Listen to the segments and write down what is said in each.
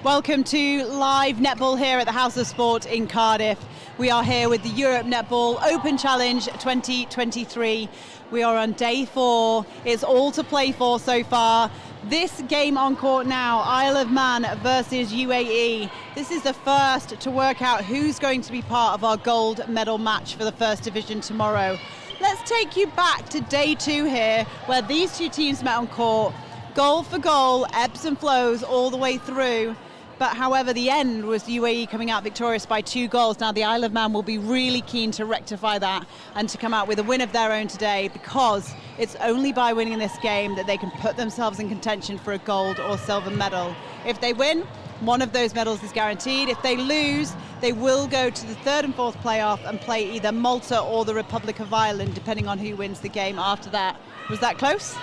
Welcome to live netball here at the House of Sport in Cardiff. We are here with the Europe Netball Open Challenge 2023. We are on day 4. It's all to play for so far. This game on court now, Isle of Man versus UAE. This is the first to work out who's going to be part of our gold medal match for the first division tomorrow. Let's take you back to day 2 here, where these two teams met on court. Goal for goal, ebbs and flows all the way through. But however, the end was UAE coming out victorious by 2 goals. Now the Isle of Man will be really keen to rectify that and to come out with a win of their own today, because it's only by winning this game that they can put themselves in contention for a gold or silver medal. If they win, one of those medals is guaranteed. If they lose, they will go to the 3rd and 4th playoff and play either Malta or the Republic of Ireland, depending on who wins the game after that. Was that close?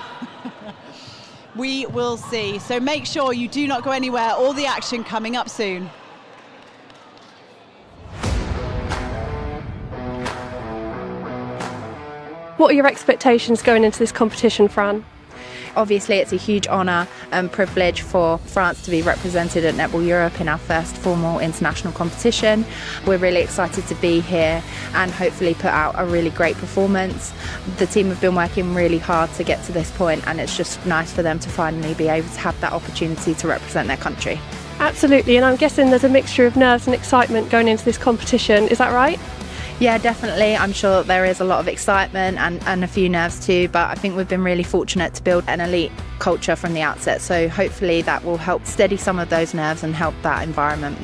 We will see. So make sure you do not go anywhere. All the action coming up soon. What are your expectations going into this competition, Fran? Obviously, it's a huge honour and privilege for France to be represented at Netball Europe in our first formal international competition. We're really excited to be here and hopefully put out a really great performance. The team have been working really hard to get to this point, and it's just nice for them to finally be able to have that opportunity to represent their country. Absolutely, and I'm guessing there's a mixture of nerves and excitement going into this competition, is that right? Yeah, definitely. I'm sure there is a lot of excitement and a few nerves too, but I think we've been really fortunate to build an elite culture from the outset, so hopefully that will help steady some of those nerves and help that environment.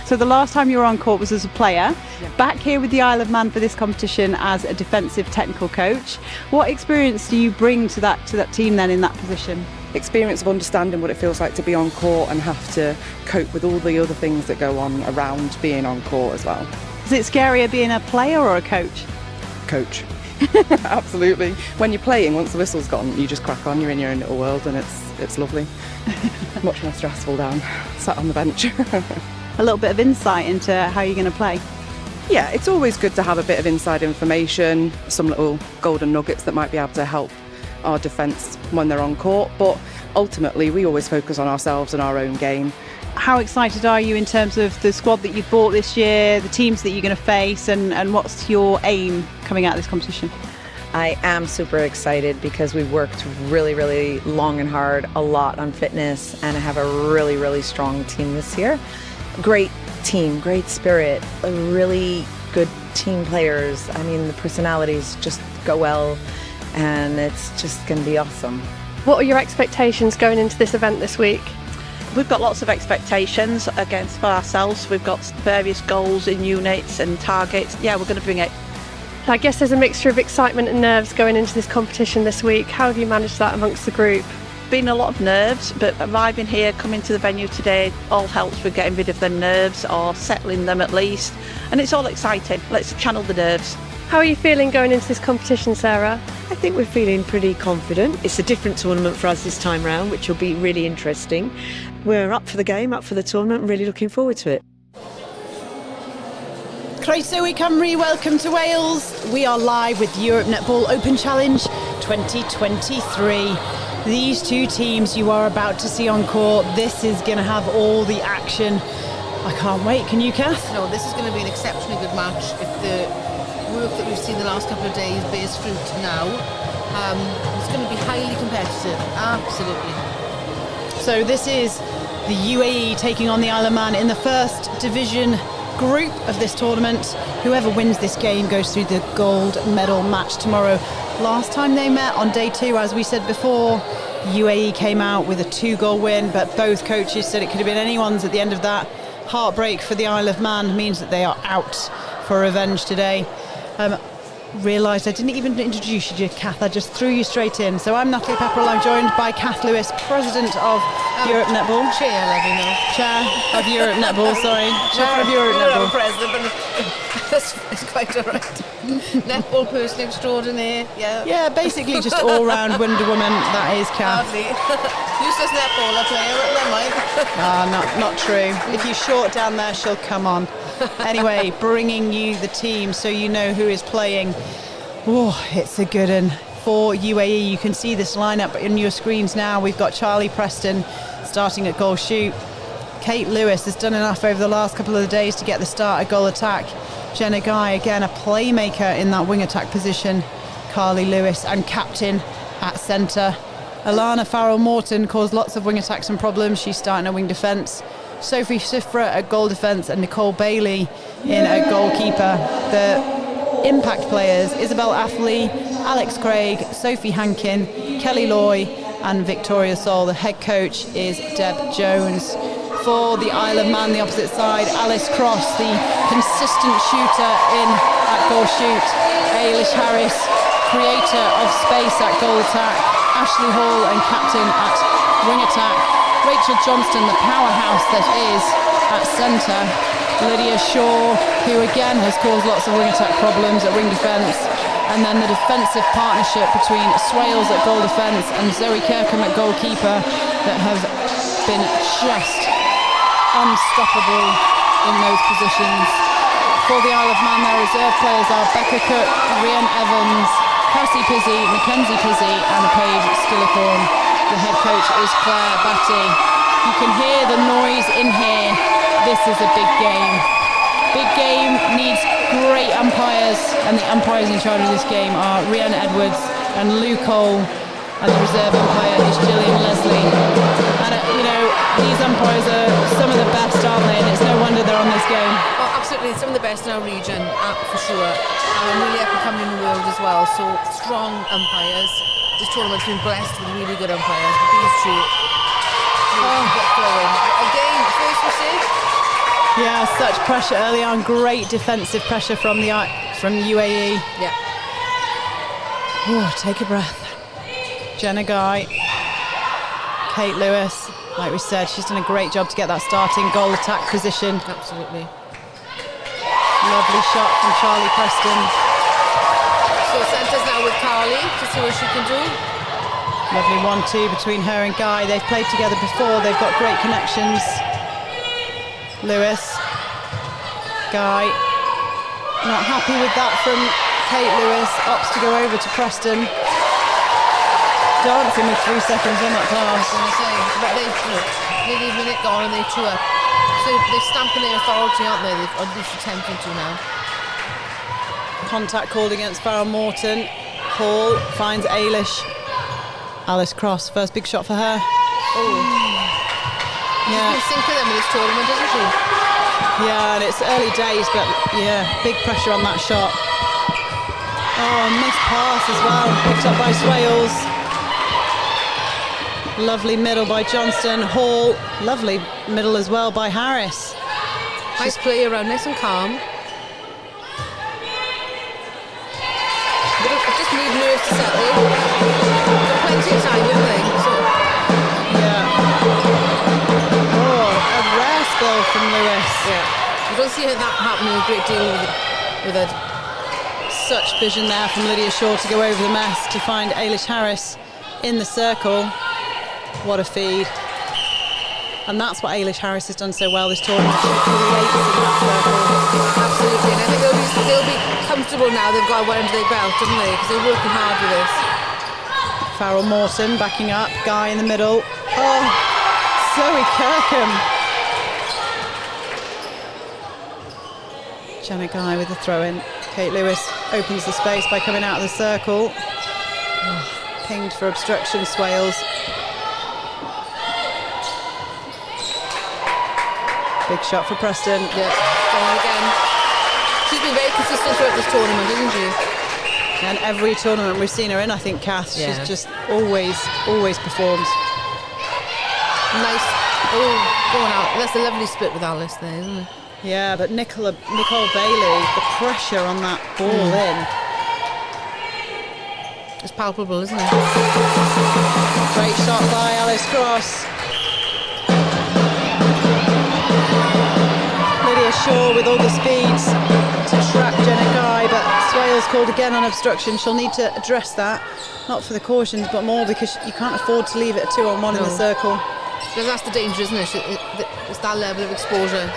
So the last time you were on court was as a player, back here with the Isle of Man for this competition as a defensive technical coach. What experience do you bring to that team then in that position? Experience of understanding what it feels like to be on court and have to cope with all the other things that go on around being on court as well. Is it scarier being a player or a coach? Coach. Absolutely. When you're playing, once the whistle's gone, you just crack on, you're in your own little world, and it's lovely. Much more stressful down, sat on the bench. A little bit of insight into how you're going to play. Yeah, it's always good to have a bit of inside information, some little golden nuggets that might be able to help our defence when they're on court, but ultimately we always focus on ourselves and our own game. How excited are you in terms of the squad that you've bought this year, the teams that you're going to face, and what's your aim coming out of this competition? I am super excited because we've worked really, really long and hard, a lot on fitness, and I have a really, really strong team this year. Great team, great spirit, really good team players. I mean, the personalities just go well, and it's just going to be awesome. What are your expectations going into this event this week? We've got lots of expectations for ourselves. We've got various goals in units and targets. Yeah, we're going to bring it. I guess there's a mixture of excitement and nerves going into this competition this week. How have you managed that amongst the group? Been a lot of nerves, but arriving here, coming to the venue today, all helps with getting rid of them nerves or settling them at least. And it's all exciting. Let's channel the nerves. How are you feeling going into this competition, Sarah? I think we're feeling pretty confident. It's a different tournament for us this time round, which will be really interesting. We're up for the game, up for the tournament, really looking forward to it. Croeso I Cymru, welcome to Wales. We are live with Europe Netball Open Challenge 2023. These two teams you are about to see on court, this is going to have all the action. I can't wait. Can you, Kath? No, this is going to be an exceptionally good match. If the work that we've seen the last couple of days bears fruit now, it's going to be highly competitive. Absolutely. So this is the UAE taking on the Isle of Man in the first division group of this tournament. Whoever wins this game goes through the gold medal match tomorrow. Last time they met on day 2, as we said before, UAE came out with a 2-goal win, but both coaches said it could have been anyone's at the end of that. Heartbreak for the Isle of Man means that they are out for revenge today. Realised I didn't even introduce you, Kath. I just threw you straight in. So I'm Natalie Pepperell. I'm joined by Kath Lewis, President of Europe Netball. Chair, let me know. Chair of Europe Netball, sorry. Chair of Europe Netball. President, but it's quite all right. Netball person extraordinaire, yeah. Yeah, basically just all-round Wonder Woman. That is Kath. Hardly. Useless netballer player, never mind. Not true. If you short down there, she'll come on. Anyway, bringing you the team so you know who is playing. Oh, it's a good one. For UAE, you can see this lineup in your screens now. We've got Charlie Preston starting at goal shoot. Kate Lewis has done enough over the last couple of days to get the start, a goal attack. Jenna Guy, again, a playmaker in that wing attack position. Carly Lewis and captain at centre. Alana Farrell-Morton caused lots of wing attacks and problems. She's starting a wing defence. Sophie Sifra at goal defence and Nicole Bailey in a goalkeeper. The impact players, Isabel Athley, Alex Craig, Sophie Hankin, Kelly Loy and Victoria Sol. The head coach is Deb Jones. For the Isle of Man, the opposite side, Alice Cross, the consistent shooter in at goal shoot. Ailish Harris, creator of space at goal attack. Ashley Hall and captain at wing attack. Rachel Johnston, the powerhouse that is at centre. Lydia Shaw, who again has caused lots of wing attack problems at wing defence. And then the defensive partnership between Swales at goal defence and Zoe Kirkham at goalkeeper that have been just unstoppable in those positions. For the Isle of Man, their reserve players are Becca Cook, Rhian Evans, Cassie Pizzi, Mackenzie Pizzi and Paige Skillicorn. The head coach is Claire Batty. You can hear the noise in here. This is a big game. Big game needs great umpires, and the umpires in charge of this game are Rhian Edwards and Lou Cole, and the reserve umpire is Gillian Leslie. And these umpires are some of the best, aren't they? And it's no wonder they're on this game. Oh, absolutely, some of the best in our region, for sure. And really up and coming in the world as well. So strong umpires. This tournament's been blessed with really good umpires. But these two get flowing. Again, first mistake. Yeah, such pressure early on. Great defensive pressure from UAE. Yeah. Oh, take a breath. Jenna Guy, Kate Lewis. Like we said, she's done a great job to get that starting goal attack position. Absolutely. Lovely shot from Charlie Preston. So centres now with Carly to see what she can do. Lovely 1-2 between her and Guy. They've played together before. They've got great connections. Lewis, Guy. Not happy with that from Kate Lewis. Opts to go over to Preston. Dancing with 3 seconds on that pass. I was going to say, but nearly a minute gone and they 2 up. So they're stamping their authority, aren't they? They've at least attempting to now. Contact called against Farrell Morton. Hall finds Ailish. Alice Cross, first big shot for her. Oh. She's been sinking them in this tournament, hasn't she? Yeah, and it's early days, but yeah, big pressure on that shot. Oh, missed pass as well, picked up by Swales. Lovely middle by Johnston. Hall, lovely middle as well by Harris. Nice play around, nice and calm. But just need nerves to settle. Got plenty of time, haven't they? So. Yeah. Oh, a rare spill from Lewis. Yeah. You don't see that happening a great deal with it. Such vision there from Lydia Shaw to go over the mess to find Ailish Harris in the circle. What a feed. And that's what Ailish Harris has done so well this tournament. She creates in that circle. Absolutely. And I think they'll be comfortable now. They've got one under their belt, haven't they? Because they're working hard with this. Farrell Morton backing up. Guy in the middle. Oh, Zoe Kirkham. Jenna Guy with the throw in. Kate Lewis opens the space by coming out of the circle. Pinged for obstruction, Swales. Big shot for Preston. Yeah, going again. She's been very consistent throughout this tournament, hasn't she? And every tournament we've seen her in, I think, Kath, yeah. She's just always performed. Nice. Oh, going out. That's a lovely split with Alice there, isn't it? Yeah, but Nicole Bailey, the pressure on that ball in. It's palpable, isn't it? Great shot by Alice Cross. Lydia Shaw with all the speeds to trap Jenna Guy, but Swales called again on obstruction. She'll need to address that, not for the cautions, but more because you can't afford to leave it a 2-on-1 in the circle. Because that's the danger, isn't it? It's that level of exposure.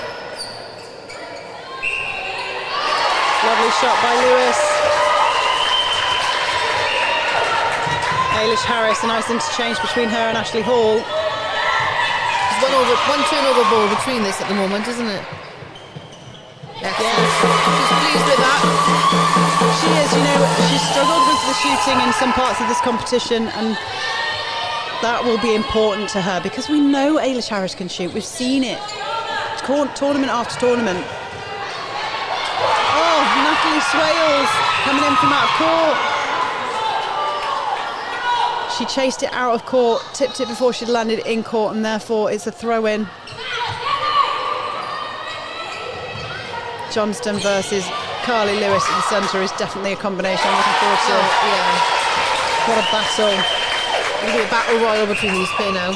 Lovely shot by Lewis. Ailish Harris, a nice interchange between her and Ashley Hall. There's one turnover ball between this at the moment, isn't it? Yes. She's pleased with that. She is, she's struggled with the shooting in some parts of this competition, and that will be important to her because we know Ailish Harris can shoot. We've seen it tournament after tournament. Oh, Natalie Swales coming in from out of court. She chased it out of court, tipped it before she'd landed in court, and therefore it's a throw-in. Johnston versus Carly Lewis at the centre is definitely a combination I'm looking forward to. Yeah. What a battle. It'll be a battle royal between these pair now.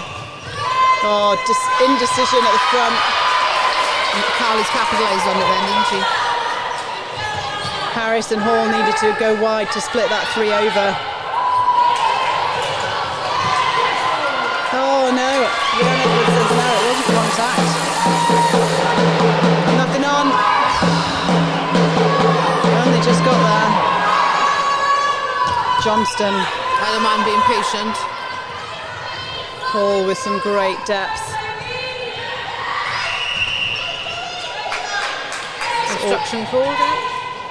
Oh, indecision at the front. And Carly's capitalised on it then, didn't she? Harris and Hall needed to go wide to split that 3 over. Oh no, Leon Edwards says no, it wasn't contact. Nothing on. Only just got there. Johnston. Either man being patient. Hall with some great depth. Obstruction called out.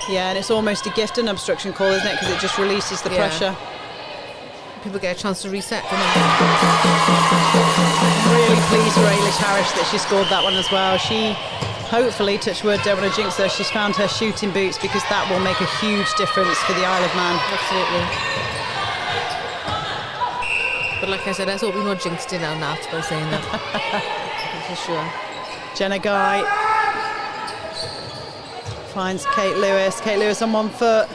Yeah, and it's almost a gift and obstruction call, isn't it? Because it just releases the pressure. People get a chance to reset them. I'm really pleased for Ailish Harris that she scored that one as well. She hopefully, touch wood, don't want to jinx her, she's found her shooting boots because that will make a huge difference for the Isle of Man. Absolutely. But like I said, let's hope we're not jinxed it now, Nat, by saying that. For sure. Jenna Guy finds Kate Lewis. Kate Lewis on 1 foot.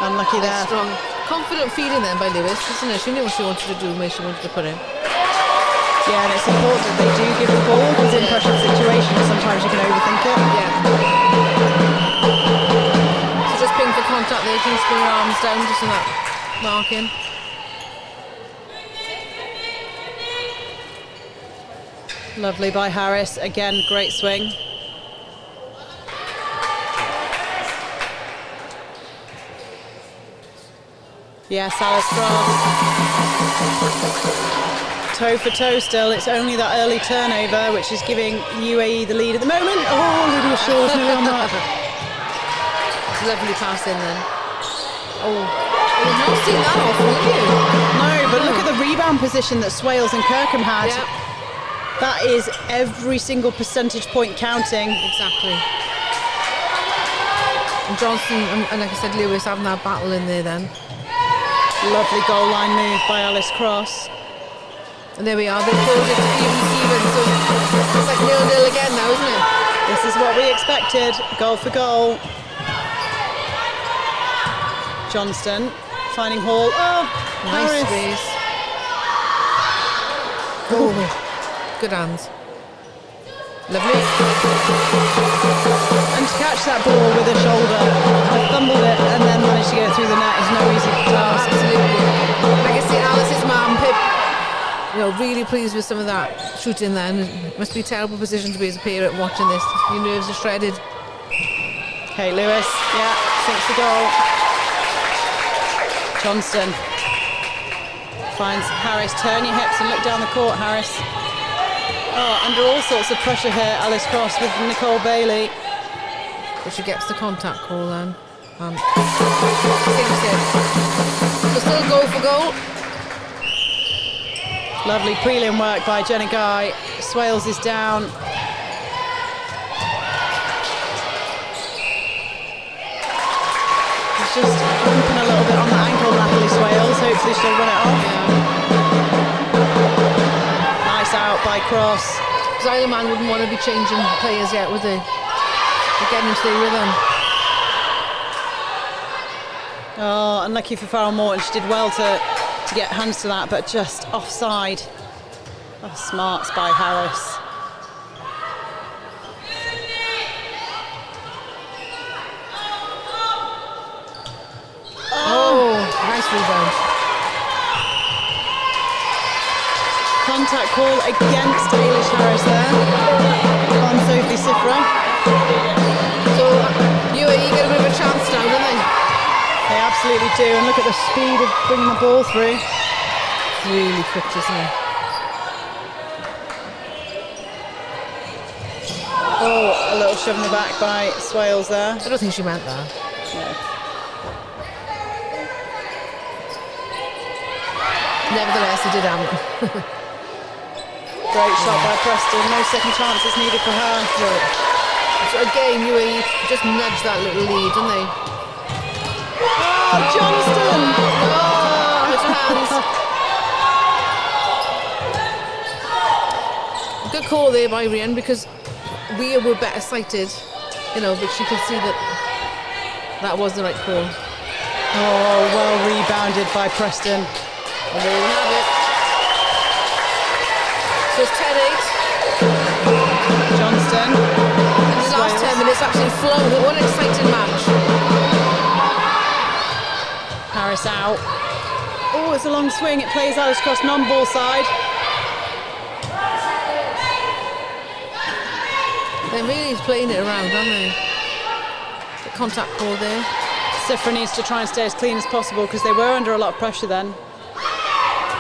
Unlucky there. Strong, confident feeding then by Lewis, isn't it? She knew what she wanted to do, where she wanted to put in. Yeah, and it's important that they do give the ball because in pressure situations sometimes you can overthink it. Yeah. So just ping for contact there, can you spin your arms down just in that marking. Lovely by Harris. Again, great swing. Yes, Alice Cross. Toe for toe still. It's only that early turnover which is giving UAE the lead at the moment. Oh, Lydia Shaw's nearly on that. Lovely pass in then. Oh, you've not seen that off, have you? No, but look at the rebound position that Swales and Kirkham had. Yep. That is every single percentage point counting. Exactly. And Johnson and like I said, Lewis having that battle in there then. Lovely goal line move by Alice Cross. And there we are, they've pulled it to even, so it's like 0-0 again now, isn't it? This is what we expected, goal for goal. Johnston finding Hall. Oh, Nice Harris. race. Oh, good hands. Lovely. And to catch that ball with her shoulder, I fumbled it and then managed to get it through the net is no easy task. Absolutely. I can see Alice's mum, Pip, really pleased with some of that shooting then. It must be a terrible position to be as a parent watching this. Your nerves are shredded. Kate Lewis, yeah, sinks the goal. Johnston finds Harris. Turn your hips and look down the court, Harris. Oh, under all sorts of pressure here, Alice Cross with Nicole Bailey. But she gets the contact call then. Sinks it. So still goal for goal. Lovely prelim work by Jenna Guy. Swales is down. She's just limping a little bit on the ankle, Natalie Swales. Hopefully she'll run it off. Nice out by Cross. Because either man wouldn't want to be changing players yet, would they? They're getting into their rhythm. Oh, unlucky for Farrell Morton. She did well to get hands to that, but just offside. Oh, smarts by Harris. Oh, nice rebound. Contact call against Ailish Harris there on Sophie Sifra. So UAE get a bit of a chance now, don't they? They absolutely do, and look at the speed of bringing the ball through. really quick, isn't he? Oh, a little shove in the back by Swales there. I don't think she meant that. No. Nevertheless, he did have it. Great shot by Preston. No second chances needed for her. No. So again, UAE just nudged that little lead, didn't they? Oh, Johnston! Oh, out of hands. Good call there by Rian, because we were better sighted, you know, but she could see that that was the right call. Oh, well rebounded by Preston. And there you have it. So it's 10-8. Johnston. And the last 10 minutes absolutely flown. What an exciting match. Harris out. Oh, it's a long swing. It plays out across non-ball side. They're really playing it around, aren't they? The contact call there. Sifra needs to try and stay as clean as possible because they were under a lot of pressure then.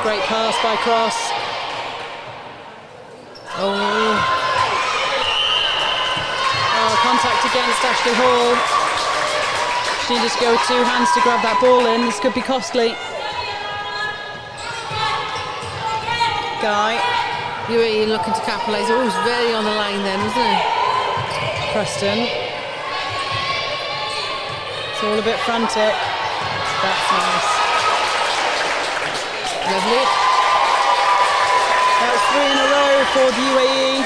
Great pass by Cross. Oh, contact against Ashley Hall. She needed to go with two hands to grab that ball in. This could be costly. Guy. UAE looking to capitalise. Oh, it was very on the line then, wasn't it? Preston. It's all a bit frantic. That's nice. Lovely. That's 3 in a row for the UAE.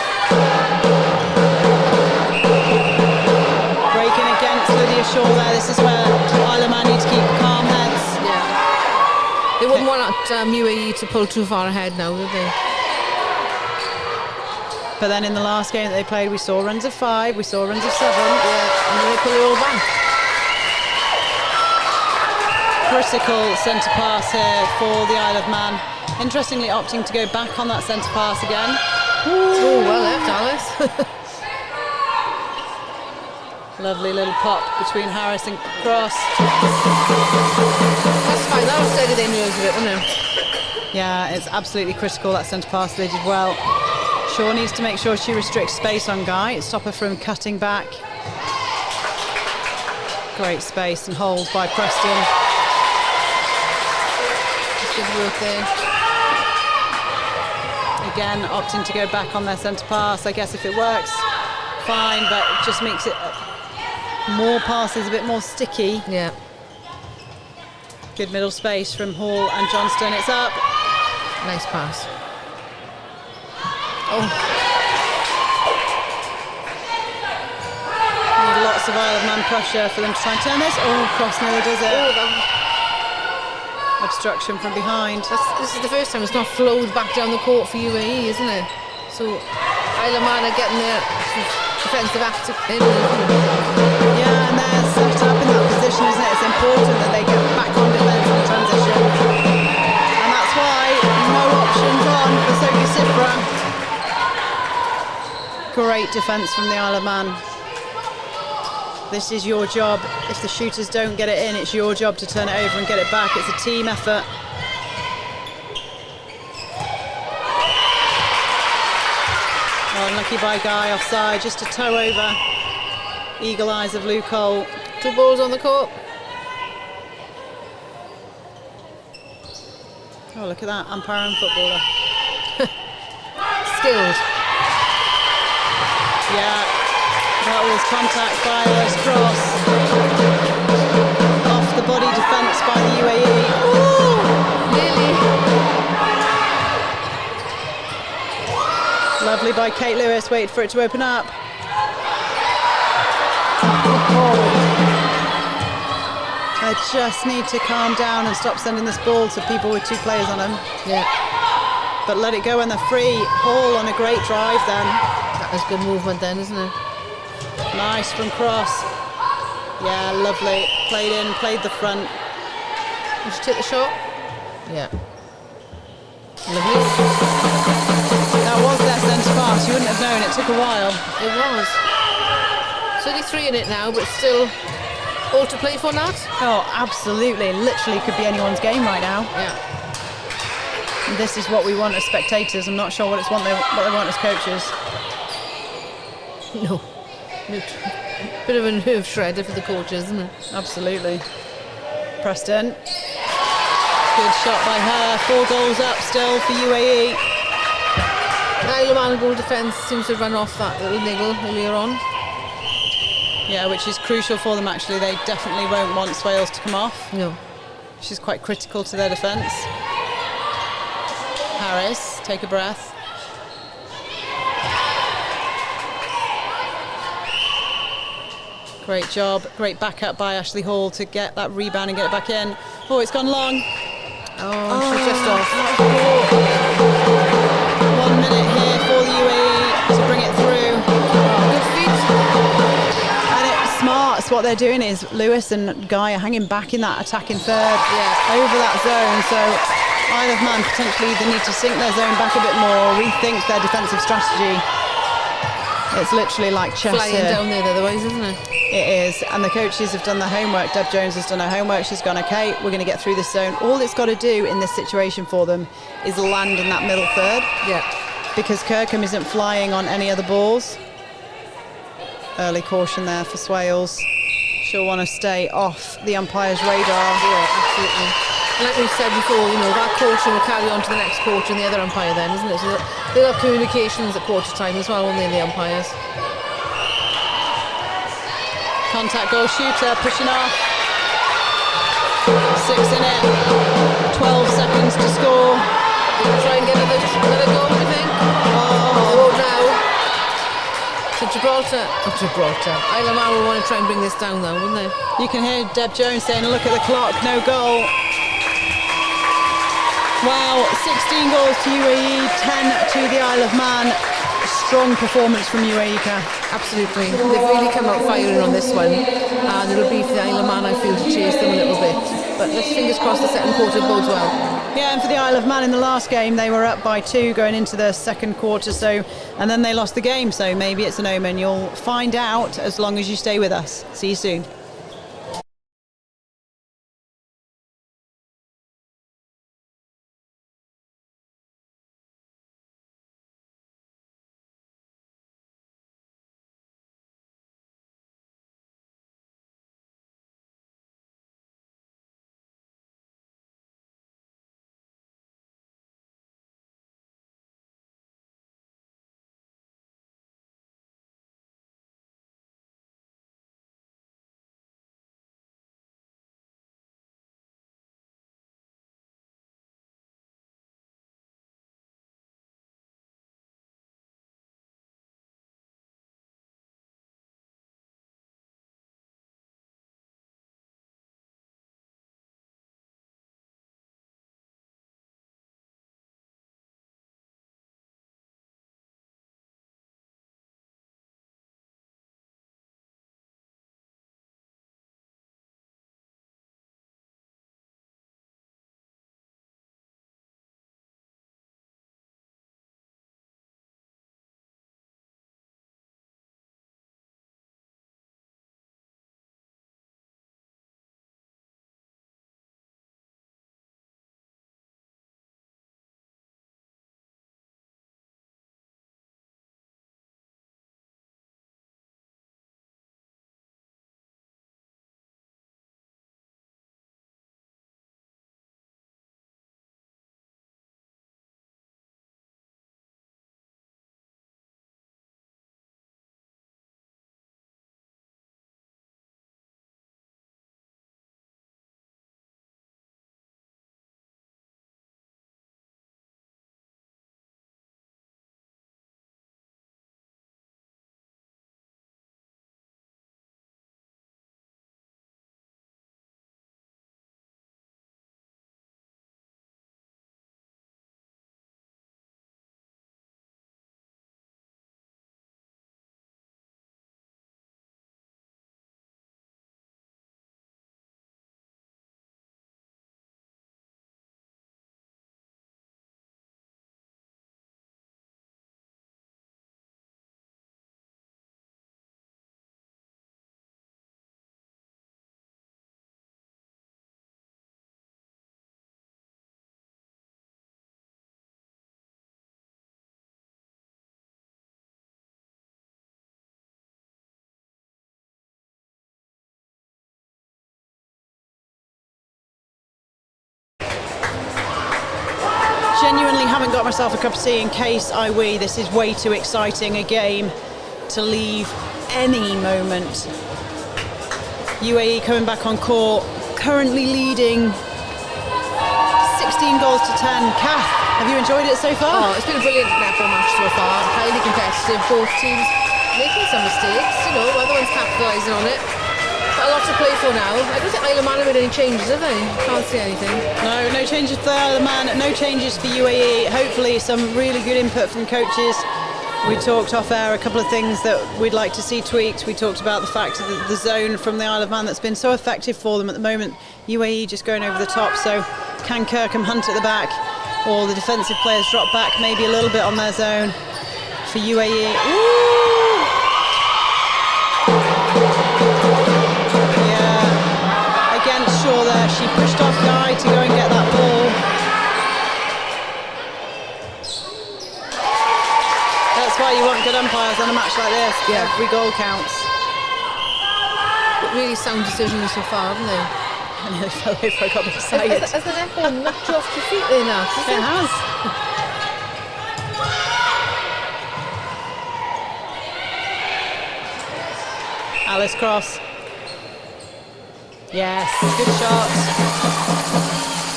Breaking against Lydia Shaw there. This is where Isle of Man need to keep calm heads. Yeah. They wouldn't want UAE to pull too far ahead now, would they? But then in the last game that they played, we saw runs of 5, we saw runs of 7. Yeah, and then they pull it all back. Critical centre pass here for the Isle of Man. Interestingly, opting to go back on that centre pass again. Oh, well left, Alice. Lovely little pop between Harris and Cross. That's fine, that'll steady their nerves a bit, won't it? Yeah, it's absolutely critical, that centre pass. They did well. Shaw needs to make sure she restricts space on Guy, stop her from cutting back. Great space and hold by Preston. Good work there. Again, opting to go back on their centre pass. I guess if it works, fine, but it just makes it more passes, a bit more sticky. Yeah. Good middle space from Hall and Johnston. It's up. Nice pass. Oh. Need lots of Isle of Man pressure for them to try and turn this. Oh, Cross nearly does it. Obstruction from behind. This is the first time it's not flowed back down the court for UAE, isn't it? So Isle of Man are getting their defensive act in. Yeah, and they're set up in that position, isn't it? It's important that they get back on defence in transition. And that's why no options on for Sophie Sifra. Great defence from the Isle of Man. This is your job. If the shooters don't get it in, it's your job to turn it over and get it back. It's a team effort. Oh, unlucky by Guy, offside, just a toe over. Eagle eyes of Luke Cole. 2 balls on the court. Oh, look at that, umpire and footballer. Skilled. Yeah, that was contact by Alice Cross. Off the body defence by the UAE. Ooh! Nearly. Lovely by Kate Lewis, wait for it to open up. They just need to calm down and stop sending this ball to people with 2 players on them. Yeah. But let it go when they're free. Hall on a great drive then. That was good movement then, isn't it? Nice from Cross. Yeah, lovely. Played in, played the front. Did she take the shot? Yeah. Lovely. That was their centre pass. You wouldn't have known. It took a while. It was. It's only 3 in it now, but still all to play for, Nat? Oh, absolutely. Literally could be anyone's game right now. Yeah. And this is what we want as spectators. I'm not sure what they want as coaches. No. Bit of a nerve shredder for the coaches, isn't it? Absolutely. Preston. Good shot by her. 4 goals up still for UAE. Isle of Man goal defence seems to run off that little niggle earlier on. Yeah, which is crucial for them actually. They definitely won't want Swales to come off. No. She's quite critical to their defence. Harris, take a breath. Great job, great backup by Ashley Hall to get that rebound and get it back in. Oh, it's gone long. She's just off. 1 minute here for the UAE to bring it through. Good feet. And it's smart. So what they're doing is Lewis and Guy are hanging back in that attacking third over that zone. So Isle of Man potentially they need to sink their zone back a bit more, rethink their defensive strategy. It's literally like chess Flying here. down there otherwise, isn't it? It is, and the coaches have done their homework. Deb Jones has done her homework. She's gone, okay, we're going to get through this zone. All it's got to do in this situation for them is land in that middle third. Yeah. Because Kirkham isn't flying on any other balls. Early caution there for Swales. She'll want to stay off the umpire's radar. Yeah, absolutely. Like we said before, that caution will carry on to the next quarter and the other umpire then, isn't it? So they'll have communications at quarter time as well, won't they, the umpires? Contact goal shooter, pushing off. 6 in it. 12 seconds to score. They're going to try and get another goal, do you think? Oh, no. To Gibraltar. Gibraltar. Isle of Man will want to try and bring this down though, wouldn't they? You can hear Deb Jones saying, look at the clock, no goal. Wow, 16 goals to UAE, 10 to the Isle of Man. Strong performance from UAE. Absolutely. They've really come out firing on this one, and it'll be for the Isle of Man, I feel, to chase them a little bit. But let's fingers crossed the second quarter bodes well. Yeah, and for the Isle of Man in the last game, they were up by 2 going into the second quarter, and then they lost the game, so maybe it's an omen. You'll find out as long as you stay with us. See you soon. got myself a cup of tea in case I wee. This is way too exciting a game to leave any moment. UAE coming back on court, currently leading 16 goals to 10. Kath, have you enjoyed it so far? Oh, it's been a brilliant netball match so far. Highly competitive. Both teams making some mistakes, other ones capitalising on it. But a lot to play for now. I don't think Isle of Man have made any changes, have they? Can't see anything. No changes for the Isle of Man, no changes for UAE. Hopefully some really good input from coaches. We talked off air a couple of things that we'd like to see tweaked. We talked about the fact that the zone from the Isle of Man that's been so effective for them at the moment. UAE just going over the top, so can Kirkham hunt at the back, or the defensive players drop back maybe a little bit on their zone for UAE. Ooh! Yeah, against Shaw there. She pushed off Guy to go and get that ball. That's why you want good umpires on a match like this. Yeah. Every goal counts. But really sound decisions so far, haven't they? I nearly fell over, I got excited. Has the netball knocked you off your feet there now? It has. Alice Cross. Yes, good shot.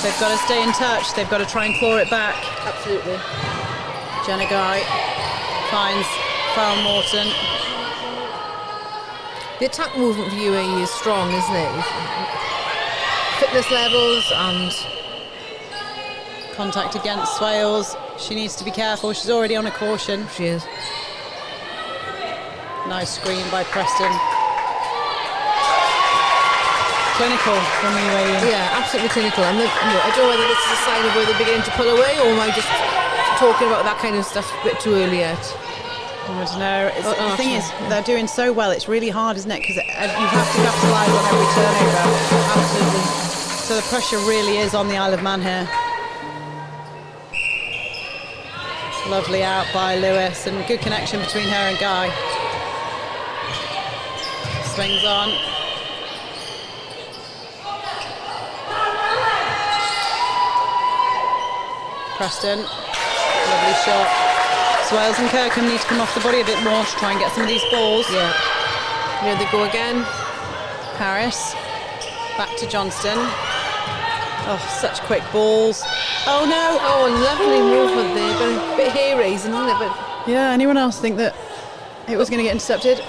They've got to stay in touch. They've got to try and claw it back. Absolutely. Jenna Guy finds Farrell Morton. The attack movement for UAE is strong, isn't it? Fitness levels and contact against Swales. She needs to be careful. She's already on a caution. She is. Nice screen by Preston. Clinical from UAE. Yeah, absolutely clinical. And I don't know whether this is a sign of where they're beginning to pull away, or am I just talking about that kind of stuff a bit too early yet? I don't know. The thing is, they're doing so well. It's really hard, isn't it? Because you have to capitalise on every turnover. Absolutely. So the pressure really is on the Isle of Man here. Lovely out by Lewis, and good connection between her and Guy. Swings on. Preston, lovely shot. Swales and Kirkham need to come off the body a bit more to try and get some of these balls. Yeah. Here they go again. Harris, back to Johnston. Oh, such quick balls. Oh no! Oh, lovely movement there, but a bit hair raising, isn't it? But yeah, anyone else think that it was going to get intercepted?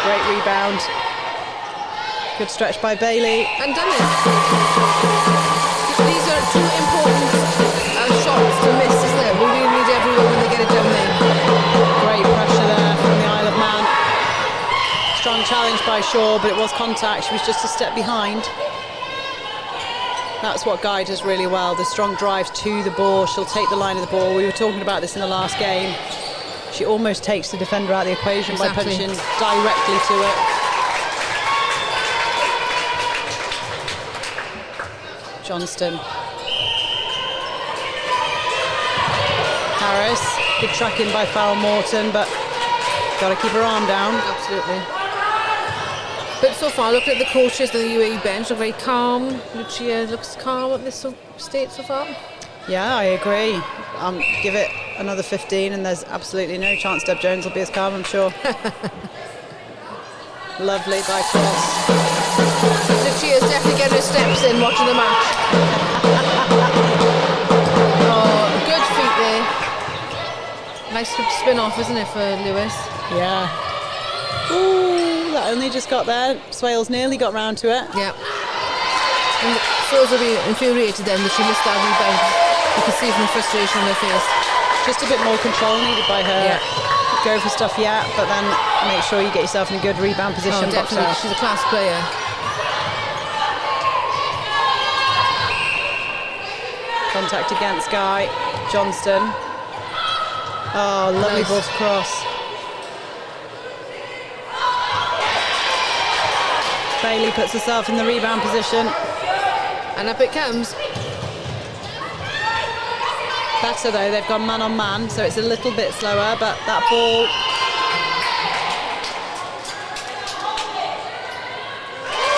Great rebound. Good stretch by Bailey. And done it. These are two important shots to miss, isn't it? We really need everyone when they get it down there. Great pressure there from the Isle of Man. Strong challenge by Shaw, but it was contact. She was just a step behind. That's what Guy does really well, the strong drive to the ball. She'll take the line of the ball. We were talking about this in the last game. She almost takes the defender out of the equation by punching directly to it. Johnston. Harris, good tracking by Farrell Morton, but got to keep her arm down. Absolutely. But so far, looking at the coaches, the UAE bench are very calm. Lucia looks calm at this state so far. Yeah, I agree. Give it another 15 and there's absolutely no chance Deb Jones will be as calm, I'm sure. Lovely by Cross. Lucia's definitely getting her steps in watching the match. Oh, good feet there. Nice spin off, isn't it, for Lewis? Yeah. Ooh, that only just got there. Swales nearly got round to it. Yeah. And Swales will be infuriated then that she missed that rebound. You can see from the frustration on her face. Just a bit more control needed by her. Yeah. Go for stuff, yeah, but then make sure you get yourself in a good rebound position. Oh, definitely. She's a class player. Contact against Guy. Johnston. Oh, lovely Nice. ball to Cross. Bailey puts herself in the rebound position. And up it comes. Better though, they've gone man on man, so it's a little bit slower, but that ball.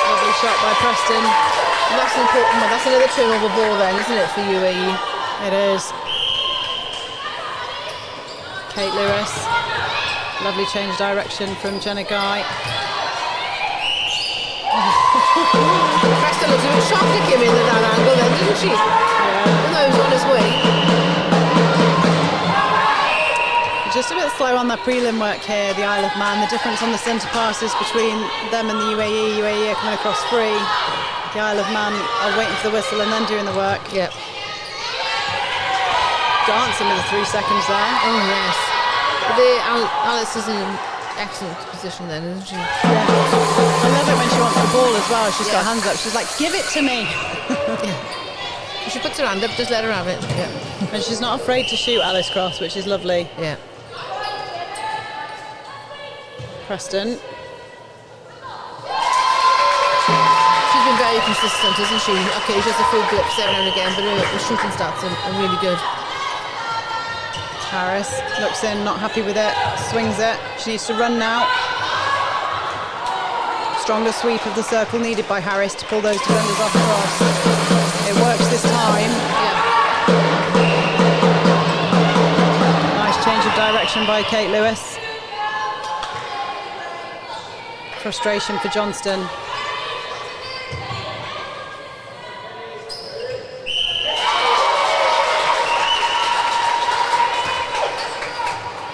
Lovely shot by Preston. And that's an important one. That's another turnover ball then, isn't it, for UAE? It is. Kate Lewis. Lovely change of direction from Jenna Guy. Preston looks a bit shocked at him in that angle then, didn't she? Even though he was on his way. Just a bit slow on the prelim work here, the Isle of Man. The difference on the centre passes between them and the UAE. UAE are coming across free. The Isle of Man are waiting for the whistle and then doing the work. Yep. Dancing with the 3 seconds there. Oh yes. Alice is in an excellent position then, isn't she? Yeah. I love it when she wants the ball as well. She's got hands up. She's like, give it to me. If she puts her hand up, just let her have it. Yeah. And she's not afraid to shoot Alice Cross, which is lovely. Yeah. Preston. She's been very consistent, isn't she? Okay, she has a few blips every now and again, but her shooting stats are really good. Harris looks in, not happy with it, swings it. She needs to run now. Stronger sweep of the circle needed by Harris to pull those defenders off Cross. It works this time. Yeah. Nice change of direction by Kate Lewis. Frustration for Johnston.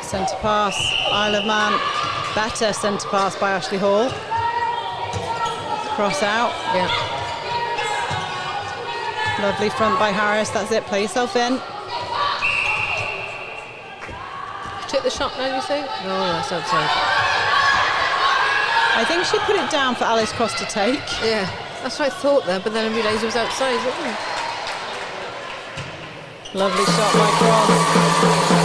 Centre pass, Isle of Man. Better centre pass by Ashley Hall. Cross out. Yeah. Lovely front by Harris. That's it. Play yourself in. Take the shot now, you say? No, that's outside. I think she put it down for Alice Cross to take. Yeah, that's what I thought there, but then I realised it was outside. Lovely shot by Cross.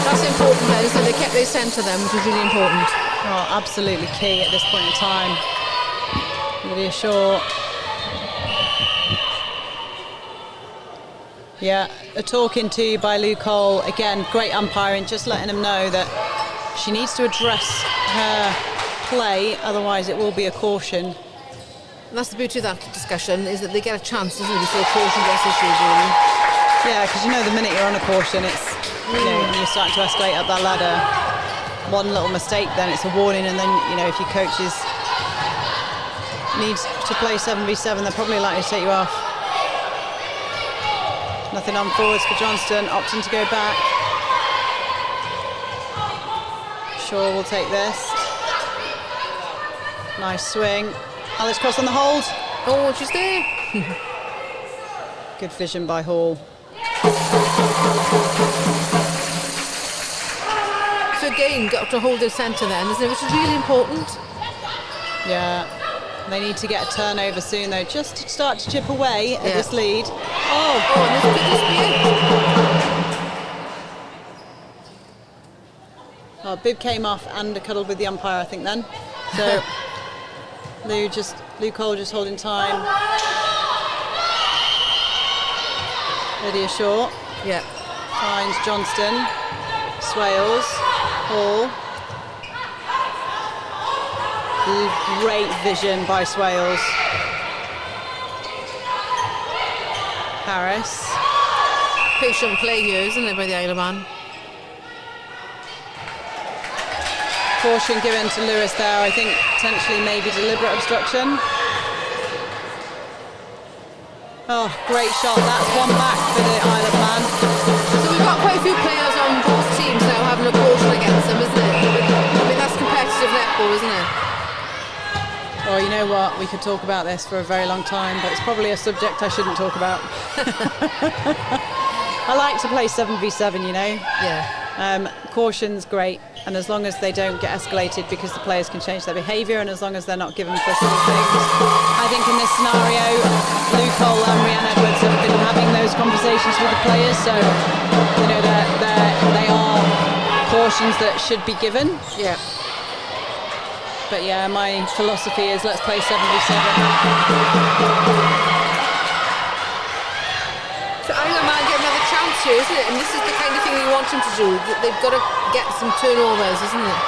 That's important though, so they kept their centre then, which was really important. Oh, absolutely key at this point in time. Lydia Shaw. Yeah, a talking to by Lou Cole. Again, great umpiring, just letting him know that she needs to address her play, otherwise it will be a caution. And that's the beauty of that discussion, is that they get a chance, doesn't it, before caution gets issued, really. Yeah, because you know the minute you're on a caution, it's, you know, you're starting to escalate up that ladder. One little mistake, then it's a warning, and then, you know, if your coaches need to play 7v7, they're probably likely to take you off. Nothing on forwards for Johnston, opting to go back. Shaw will take this. Nice swing. Alice Cross on the hold. Oh, she's there. Good vision by Hall. So again, got to hold their centre then, isn't it? Which is really important. Yeah. They need to get a turnover soon though, just to start to chip away at this lead. Oh, and this could just be it. Oh, bib came off and cuddled with the umpire, I think then. So Lou Cole just holding time. Lydia Shaw. Yeah. Finds Johnston. Swales. Hall. Great vision by Swales. Harris. Patient play here, isn't it, by the Isle of Man? Caution given to Lewis there, I think potentially maybe deliberate obstruction. Oh, great shot. That's one back for the Isle of Man. So we've got quite a few players on both teams now having a caution against them, isn't it? I mean, that's competitive netball, isn't it? Well, you know what? We could talk about this for a very long time, but it's probably a subject I shouldn't talk about. I like to play 7v7, you know? Yeah. Caution's great, and as long as they don't get escalated because the players can change their behaviour, and as long as they're not given for silly things. I think in this scenario, Lou Cole and Rhiannon Edwards have been having those conversations with the players, so you know they are cautions that should be given. Yeah. But yeah, my philosophy is let's play 7v7. So Isle of Man get another chance here, isn't it? And this is the kind of thing you want them to do. They've got to get some turnovers, isn't it?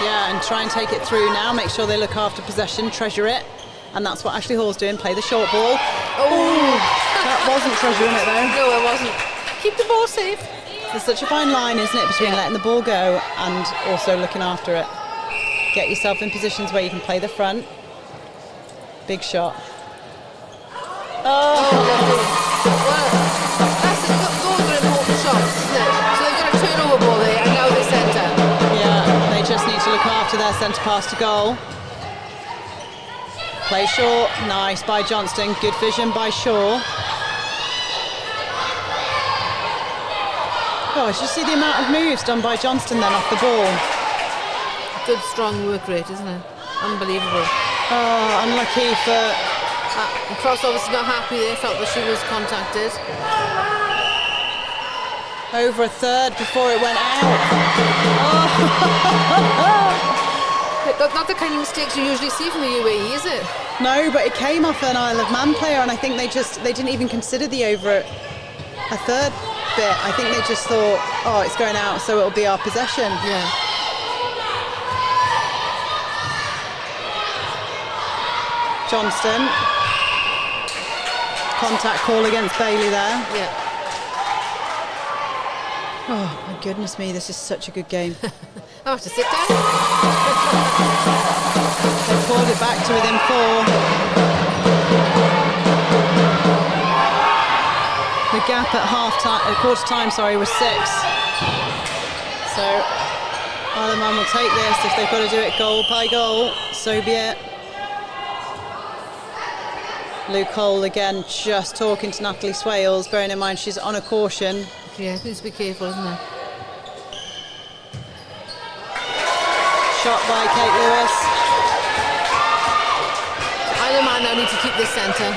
Yeah, and try and take it through now. Make sure they look after possession, treasure it. And that's what Ashley Hall's doing, play the short ball. Oh, that wasn't treasuring it though. No, it wasn't. Keep the ball safe. There's such a fine line, isn't it, between letting the ball go and also looking after it. Get yourself in positions where you can play the front. Big shot. Well, those are important shots, isn't it? So they've got a turnover ball there, and now they centre. Yeah, they just need to look after their centre pass to goal. Play short, nice by Johnston. Good vision by Shaw. Gosh, you see the amount of moves done by Johnston then off the ball. Good, strong work rate, isn't it? Unbelievable. Oh, unlucky for... Cross obviously not happy there, felt that she was contacted. Over a third before it went out. Not the kind of mistakes you usually see from the UAE, is it? No, but it came off an Isle of Man player, and I think they didn't even consider the over a third bit. I think they just thought, oh, it's going out, so it'll be our possession. Yeah. Johnston. Contact call against Bailey there. Yeah. Oh, my goodness me, this is such a good game. I have to sit down. They pulled it back to within 4. The gap at quarter time, was 6. So Isle of Man will take this. If they've got to do it goal by goal, so be it. Luke Cole again just talking to Natalie Swales, bearing in mind she's on a caution. Yeah, needs to be careful, isn't it? Shot by Kate Lewis. Isle of Man now need to keep this centre.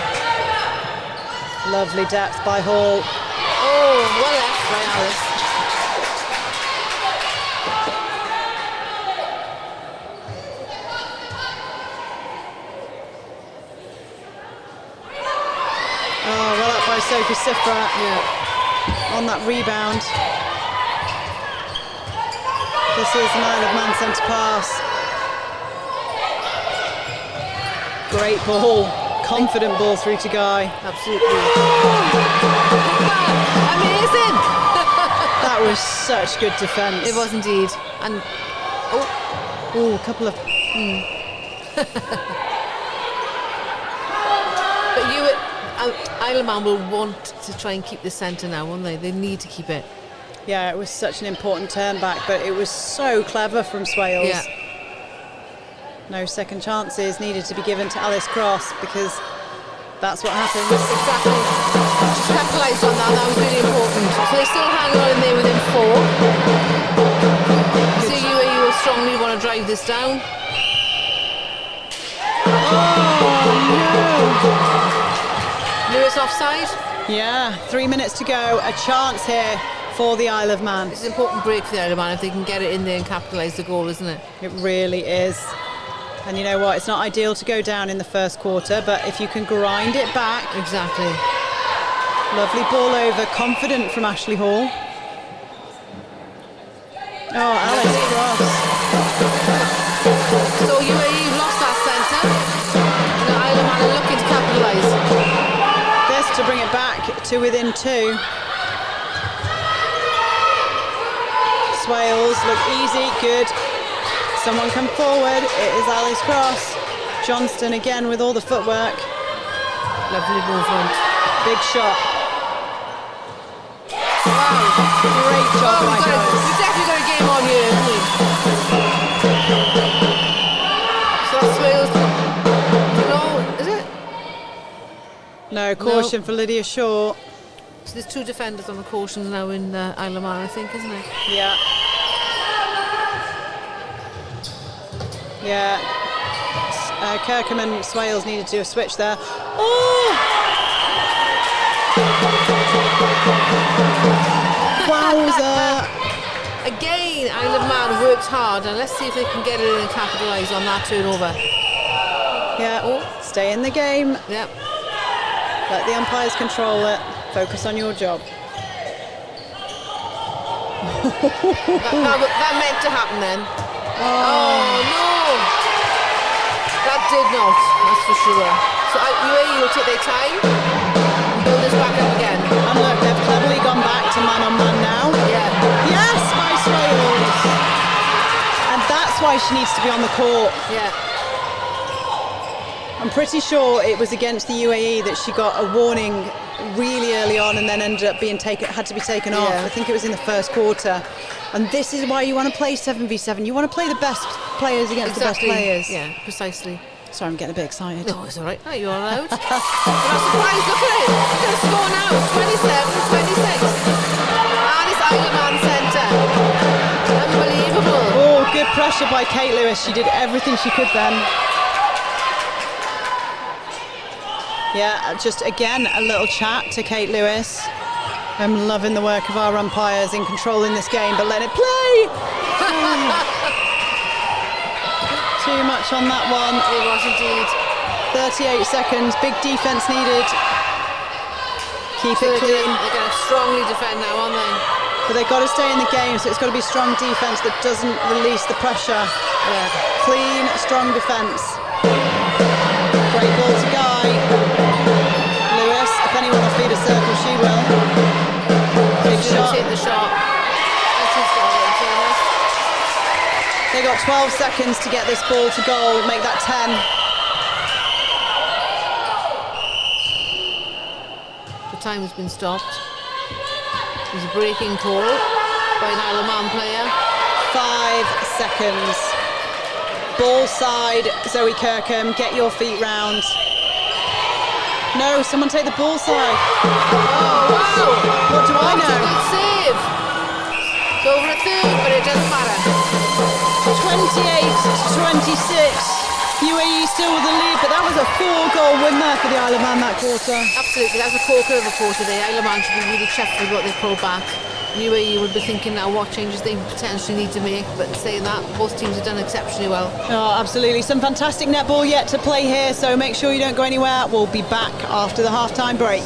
Lovely depth by Hall. Oh, well left by Alice. Oh, well up by Sophie Sifra. Yeah. On that rebound. This is an Isle of Man centre pass. Great ball, confident ball through to Guy. Absolutely. Amazing! That was such good defence. It was indeed. And oh, a couple of. But Isle of Man will want to try and keep the centre now, won't they? They need to keep it. Yeah, it was such an important turn back, but it was so clever from Swales. Yeah. No second chances needed to be given to Alice Cross because that's what happens. Exactly. Just capitalised on that. That was really important. So they still hang on in there within 4. So UAE will strongly want to drive this down. Oh no! Lewis offside. Yeah, 3 minutes to go. A chance here for the Isle of Man. It's an important break for the Isle of Man if they can get it in there and capitalise the goal, isn't it? It really is. And you know what? It's not ideal to go down in the first quarter, but if you can grind it back. Exactly. Lovely ball over, confident from Ashley Hall. Oh, Alice Cross. So UAE lost that centre. The Isle of Man are looking to capitalise. This to bring it back to within 2. Swales look easy, good. Someone come forward. It is Alice Cross. Johnston again with all the footwork. Lovely ball front. Big shot. Wow. Great job by Alice. We've definitely got a game on here, haven't we? So that's Swales. No, is it? No, caution for Lydia Shaw. So there's 2 defenders on the cautions now in Isle of Man, I think, isn't it? Yeah. Yeah. Kirkham and Swales needed to do a switch there. Oh! Wowza! Again, Isle of Man worked hard, and let's see if they can get it in and capitalise on that turnover. Yeah, stay in the game. Yep. Let the umpires control it. Focus on your job. that meant to happen then. Oh no! That did not, that's for sure. So UAE will take their time and build this back up again. And look, they've cleverly gone back to man-on-man now. Yeah. Yes, Spice Wales. And that's why she needs to be on the court. Yeah. I'm pretty sure it was against the UAE that she got a warning really early on and then ended up being had to be taken off. Yeah. I think it was in the first quarter. And this is why you want to play 7v7. You want to play the best players against the best players. Yeah, precisely. Sorry, I'm getting a bit excited. No, it's all right. No, you're allowed. You're not surprised. Look at it. Look at the score now. 27-26. And it's Isleman Centre. Unbelievable. Oh, good pressure by Kate Lewis. She did everything she could then. Yeah, just again a little chat to Kate Lewis. I'm loving the work of our umpires in controlling this game, but let it play. Too much on that one. It was indeed. 38 seconds, big defence needed. Keep it clean. They're going to strongly defend now, aren't they? But they've got to stay in the game, so it's got to be strong defence that doesn't release the pressure. Yeah. Clean, strong defence. Great ball to Guy. Lewis, if anyone will feed a circle, she will. Big She's shot. hit the shot. And she's got it, in fairness. They got 12 seconds to get this ball to goal, make that 10. The time has been stopped. There's a breaking call by an Isle of Man player. 5 seconds. Ball side, Zoe Kirkham, get your feet round. No, someone take the ball side. Oh, wow! What do I That's a know? good save. It's over a third, but it doesn't matter. 28-26. UAE still with the lead, but that was a 4-goal win there for the Isle of Man that quarter. Absolutely, that's a corker of a quarter there. Isle of Man should be really chuffed with what they've pulled back. UAE would be thinking now what changes they potentially need to make, but saying that, both teams have done exceptionally well. Oh, absolutely. Some fantastic netball yet to play here, so make sure you don't go anywhere. We'll be back after the half-time break.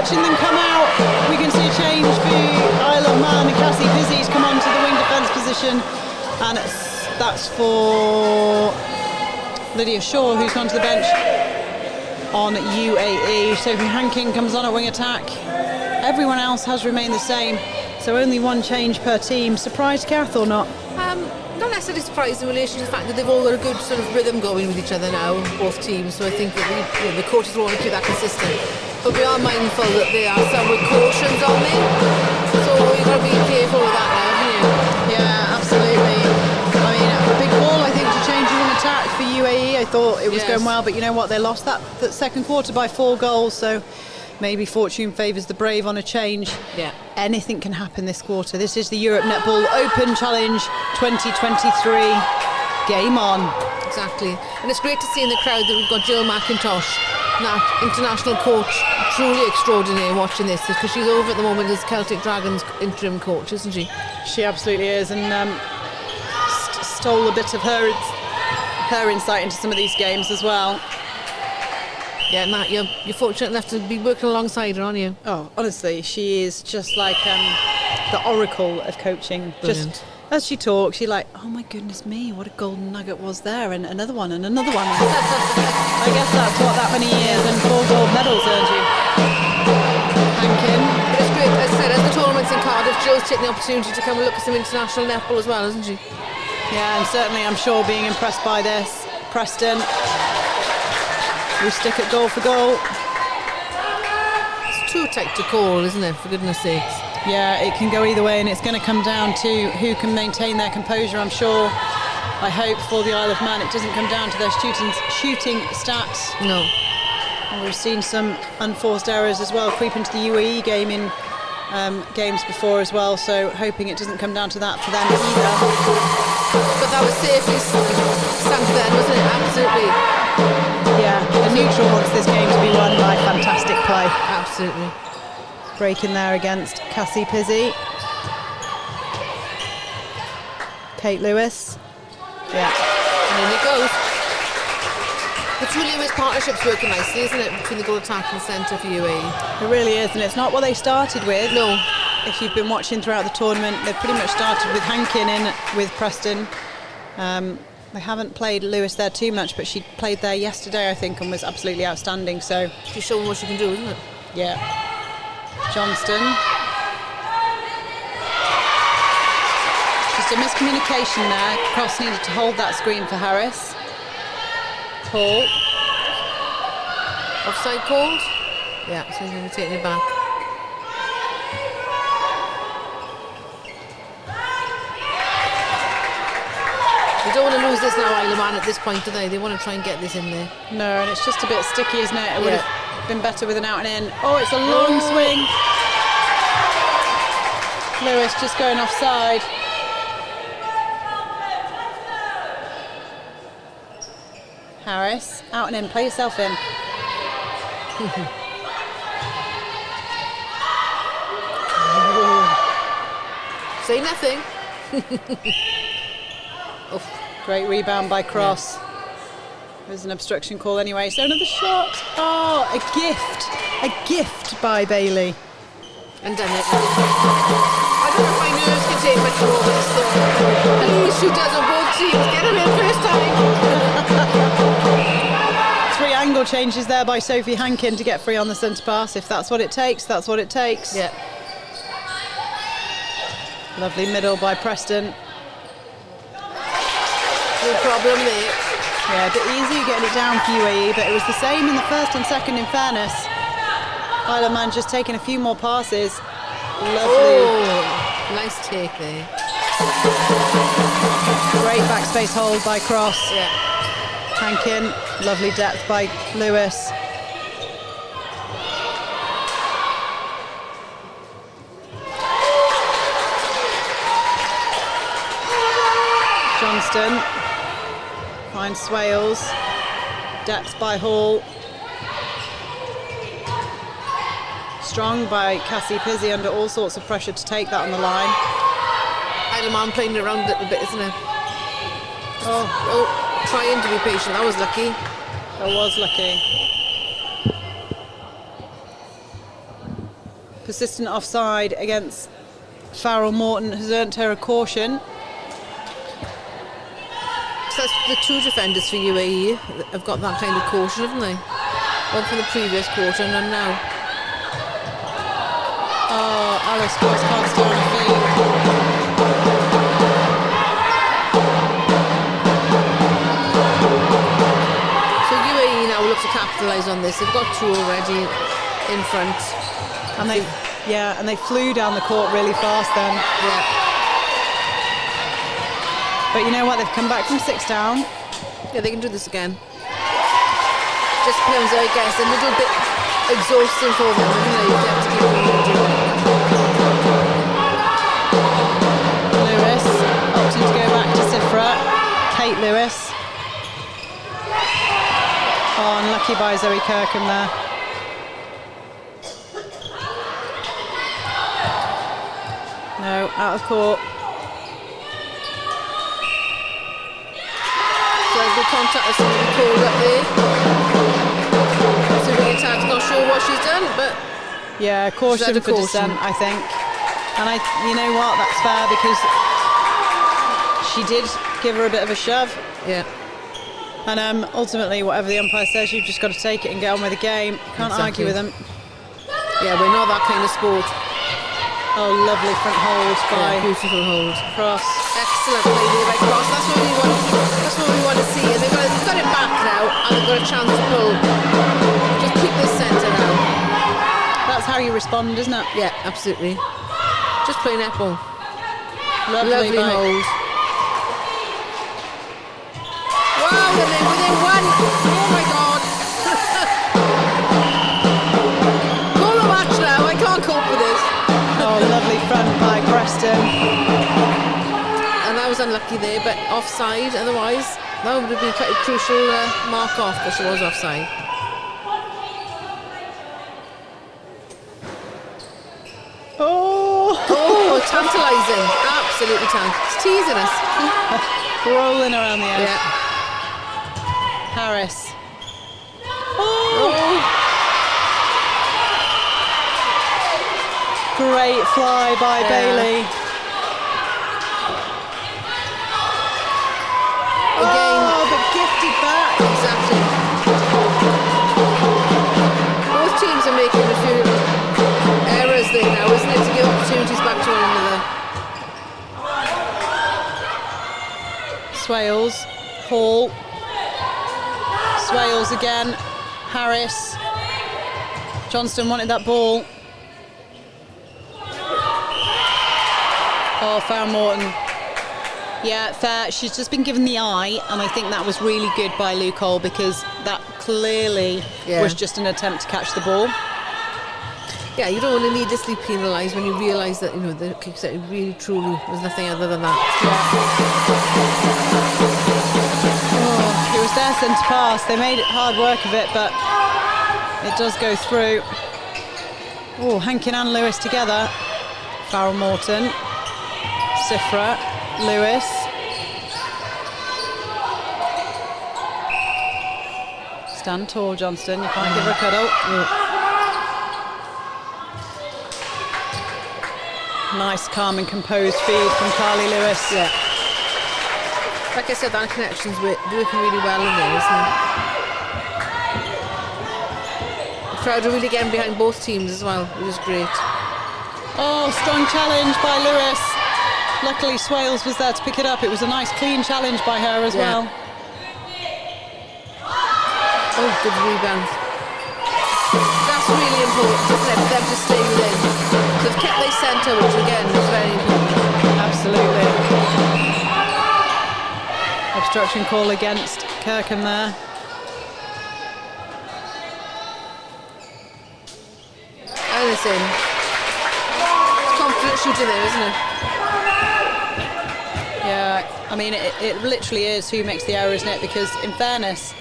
watching them come out, we can see a change for Isle of Man, and Cassie Pizzi's come on to the wing defence position, and that's for Lydia Shaw, who's gone to the bench on UAE. Sophie Hankin comes on at wing attack. Everyone else has remained the same, so only one change per team. Surprised, Kath, or not? Not necessarily surprised in relation to the fact that they've all got a good sort of rhythm going with each other now, both teams. So I think that the coaches will want to keep that consistent. But we are mindful that there are some with cautions on there, so you've got to be careful with that now, haven't you? Yeah, absolutely. I mean, a big ball, I think, to change one attack for UAE. I thought it was going well, but you know what? They lost that second quarter by 4 goals, so maybe fortune favours the brave on a change. Yeah. Anything can happen this quarter. This is the Europe Netball Open Challenge 2023. Game on. Exactly. And it's great to see in the crowd that we've got Jill McIntosh, that international coach, truly extraordinary watching this, because she's over at the moment as Celtic Dragons interim coach, isn't she? She absolutely is, and stole a bit of her insight into some of these games as well. Yeah, Matt, you're fortunate enough to be working alongside her, aren't you? Oh, honestly, she is just like the oracle of coaching. Brilliant. Just as she talks, you're like, oh my goodness me, what a golden nugget was there, and another one, and another one. I guess that's what that many years and 4 gold medals earned you. Hankin. But it's great, as I said, as the tournament's in Cardiff, Jill's taking the opportunity to come and look at some international netball as well, isn't she? Yeah, and certainly I'm sure being impressed by this. Preston, we stick at goal for goal. It's too tight to call, isn't it, for goodness sakes? Yeah, it can go either way, and it's going to come down to who can maintain their composure, I'm sure. I hope for the Isle of Man it doesn't come down to their shooting stats. No. And we've seen some unforced errors as well creep into the UAE game in games before as well, so hoping it doesn't come down to that for them either. But that was safely sunk then, wasn't it? Absolutely. Yeah, the neutral wants this game to be won by fantastic play. Absolutely. Break in there against Cassie Pizzi. Kate Lewis. Yeah. And in it goes. The two Lewis partnership's working nicely, isn't it, between the goal attack and the centre for UAE? It really is, and it's not what they started with. No. If you've been watching throughout the tournament, they've pretty much started with Hankin in with Preston. They haven't played Lewis there too much, but she played there yesterday, I think, and was absolutely outstanding. So she's showing what she can do, isn't it? Yeah. Johnston. Just a miscommunication there. Cross needed to hold that screen for Harris. Paul. Offside called? Yeah, so he's going to be taking it back. They don't want to lose this now, Isle of Man, at this point, do they? They want to try and get this in there. No, and it's just a bit sticky, isn't it? It would have been better with an out and in. Oh, it's a long swing. Lewis just going offside. Harris, out and in, play yourself in. Say nothing. Great rebound by Cross. Yeah. There's an obstruction call anyway, so another shot. Oh, a gift by Bailey. And done it. I don't know if my nerves can take much more of this, so please shooters on both teams, get him in first time. 3 angle changes there by Sophie Hankin to get free on the centre pass. If that's what it takes, that's what it takes. Yeah. Lovely middle by Preston. No problem there. Yeah, a bit easier getting it down for UAE, but it was the same in the first and second, in fairness. Isle of Man just taking a few more passes. Lovely. Oh, nice take there. Great backspace hold by Cross. Yeah. Hankin, lovely depth by Lewis. Johnston finds Swales, depth by Hall. Strong by Cassie Pizzi under all sorts of pressure to take that on the line. Isle of Man playing it around a little bit, isn't it? Oh, trying to be patient. That was lucky. That was lucky. persistent offside against Farrell Morton has earned her a caution. So that's the two defenders for UAE have got that kind of caution, haven't they? One from the previous quarter and one now. Oh, Alice Cross can't stay on her feet. So UAE now will look to capitalise on this. They've got two already in front. And they flew down the court really fast then. Yeah. But you know what? They've come back from 6 down. Yeah, they can do this again. Just becomes, I guess, a little bit exhausting for them, isn't it? You have to keep doing it. Lewis opting to go back to Sifra. Kate Lewis. Oh, unlucky by Zoe Kirkham there. No, out of court. So the contact has somebody called up there. So the attack's not sure what she's done, but yeah, caution for dissent, I think. And you know what? That's fair because she did give her a bit of a shove. Yeah. And ultimately, whatever the umpire says, you've just got to take it and get on with the game. Can't argue with them. Yeah, we're not that kind of sport. Oh, lovely front hold by beautiful hold. Cross. Excellent play there by Cross. That's what we want to see. And they've got it back now, and they've got a chance to pull. Just keep this centre now. That's how you respond, isn't it? Yeah, absolutely. Just play netball. Lovely hold. Wow, within one. Oh my God. Call a match now. I can't cope with this. Oh, lovely front by Preston. And that was unlucky there, but offside. Otherwise, that would have been quite a crucial mark off, but she was offside. Oh, tantalising. Absolutely tantalising. It's teasing us. Rolling around the edge. Yeah. Harris. Great fly by Bailey. Again. Oh, but gifted back. Exactly. Both teams are making a few errors there now, isn't it, to give opportunities back to one another. Swales. Hall. Swales again. Harris. Johnston wanted that ball. Oh, Farrell Morton. Yeah, fair. She's just been given the eye, and I think that was really good by Luke Cole because that clearly was just an attempt to catch the ball. Yeah, you don't want to needlessly penalise when you realise that, you know, the kick set really truly was nothing other than that. Oh, it was their centre pass. They made it hard work of it, but it does go through. Oh, Hankin and Lewis together. Farrell Morton. Sifra, Lewis. Stand tall, Johnston. You can't give her a cuddle. Nice, calm and composed feed from Carly Lewis. Yeah. Like I said, that connection's working really well in there, isn't it? The crowd are really getting behind both teams as well, which is great. Oh, strong challenge by Lewis. Luckily, Swales was there to pick it up. It was a nice, clean challenge by her as well. Oh, good rebound. That's really important, isn't it, for them to stay within. They've kept their centre, which again is very important. Absolutely. Obstruction call against Kirkham there. And it's in. Confident shooting there, isn't it? Yeah, I mean, it literally is who makes the error, isn't it? Because in fairness,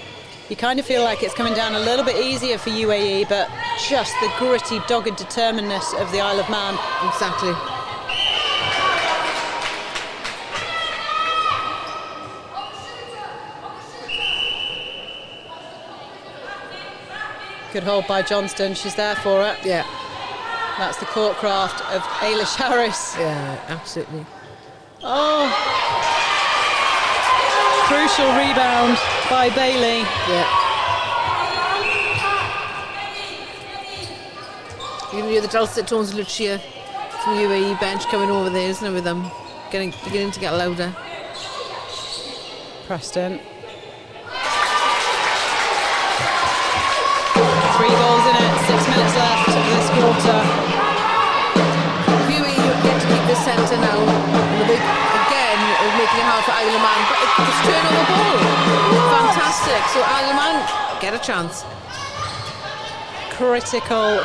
you kind of feel like it's coming down a little bit easier for UAE, but just the gritty, dogged determinedness of the Isle of Man. Exactly. Good hold by Johnston. She's there for it. Yeah. That's the court craft of Ailish Harris. Yeah, absolutely. Oh, crucial rebound by Bailey. Yeah. You can hear the dulcet tones of Lucia from the UAE bench coming over there, isn't it, with them beginning to get louder. Preston. 3 goals in it, 6 minutes left of this quarter. UAE get to keep the centre now. Again, making it hard for Isleman, but it's turnover ball. Fantastic. So Isleman get a chance. Critical.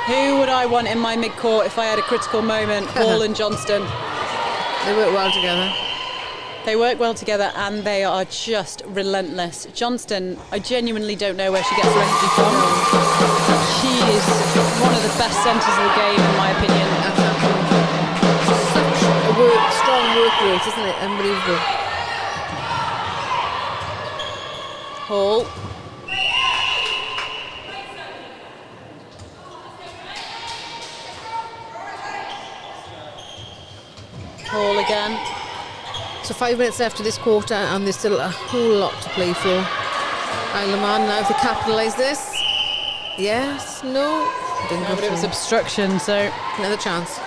Who would I want in my mid-court if I had a critical moment? Hall and Johnston. They work well together. They work well together and they are just relentless. Johnston, I genuinely don't know where she gets her energy from. She is one of the best centres of the game, in my opinion. Such a strong work rate, isn't it? Unbelievable. Hall. Hall again. So 5 minutes left of this quarter and there's still a whole lot to play for. Isleman now, if they capitalise this. Yes, no. Didn't go But it was through. obstruction, so... Another chance.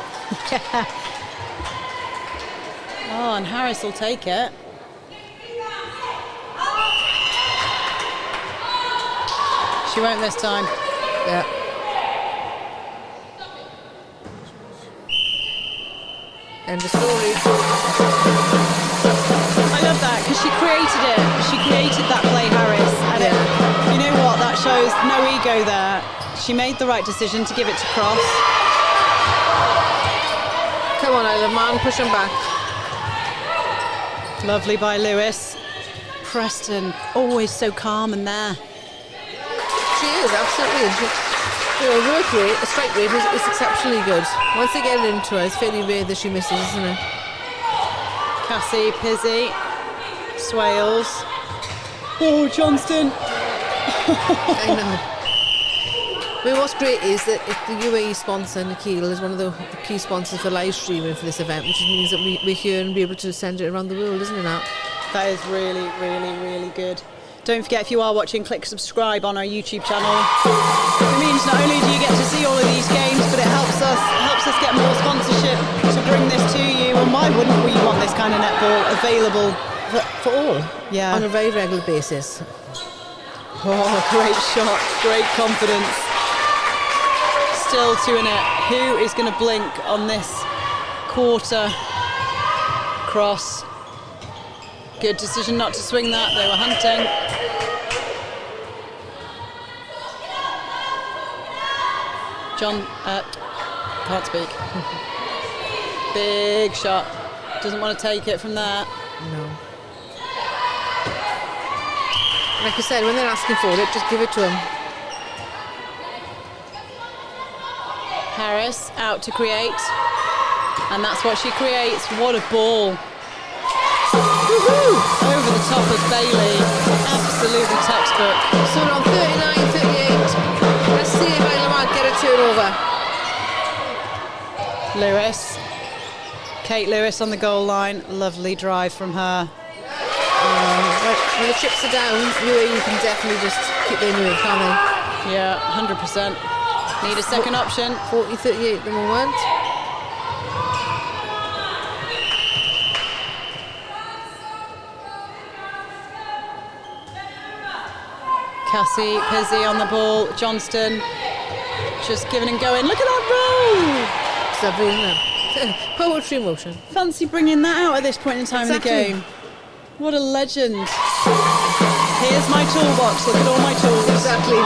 Oh, and Harris will take it. She won't this time. Yeah. End of story. I love that because she created it. She created that play, Harris. And you know what? That shows no ego there. She made the right decision to give it to Cross. Come on, Isleman, push him back. Lovely by Lewis. Preston, always so calm and there. She is, absolutely. Her work rate, the strike rate is exceptionally good. Once they get it into her, it's fairly rare that she misses, isn't it? Cassie, Pizzy, Swales. Oh, Johnston. I know. I mean, what's great is that the UAE sponsor, Nikhil, is one of the key sponsors for live streaming for this event, which means that we're here and be able to send it around the world, isn't it, Nat? That is really, really, really good. Don't forget, if you are watching, click subscribe on our YouTube channel. It means not only do you get to see all of these games, but it helps us get more sponsorship to bring this to you. And why wouldn't we want this kind of netball available For all? Yeah. On a very regular basis. Oh, great shot, great confidence. Still 2 in it. Who is going to blink on this quarter? Cross. Good decision not to swing that. They were hunting. John, can't speak. Big shot. Doesn't want to take it from there. No. Like I said, when they're asking for it, just give it to them. Harris out to create. And that's what she creates. What a ball. Woohoo! Over the top of Bailey. Absolutely textbook. So we're on 39-38. Let's see if Isleman get a turnover. Lewis. Kate Lewis on the goal line. Lovely drive from her. When the chips are down, UAE can definitely just keep their nerve, can't they? Yeah, 100%. Need a second option. 40-38 at the moment. Cassie, Pizzy on the ball. Johnston just giving and going. Look at that It's lovely, isn't it? Poetry in motion. roll! Fancy bringing that out at this point in time Exactly. in the game. What a legend. Here's my toolbox. Look at all my tools. Exactly.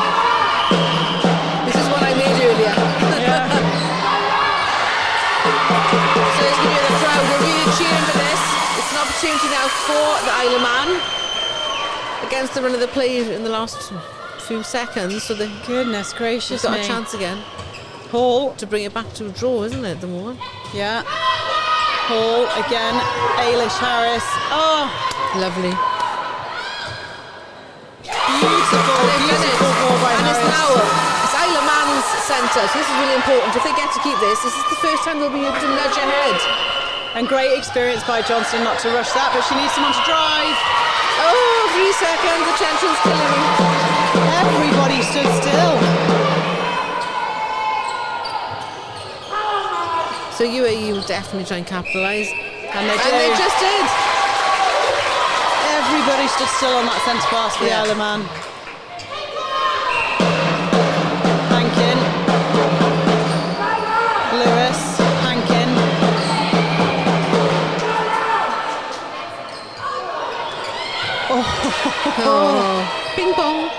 This is what I made earlier. Yeah. So you can hear the crowd, we're really cheering for this. It's an opportunity now for the Isleman against the run of the play in the last few seconds. So they've Goodness gracious got me. a chance again Hall. to bring it back to a draw, isn't it, at the moment? Yeah. Hall again. Ailish Harris. Oh, Lovely. Beautiful, beautiful ball by And Harris. it's Isle of Man's centre, so this is really important. If they get to keep this is the first time they'll be able to nudge ahead. And great experience by Johnston not to rush that, but she needs someone to drive. Oh, 3 seconds, the tension's killing me. Everybody stood still. So UAE will definitely try and capitalise. And they do. And they just did. Everybody stood still on that centre pass for the Isle of Man. Hankin. Lewis. Hankin. Oh, ping pong.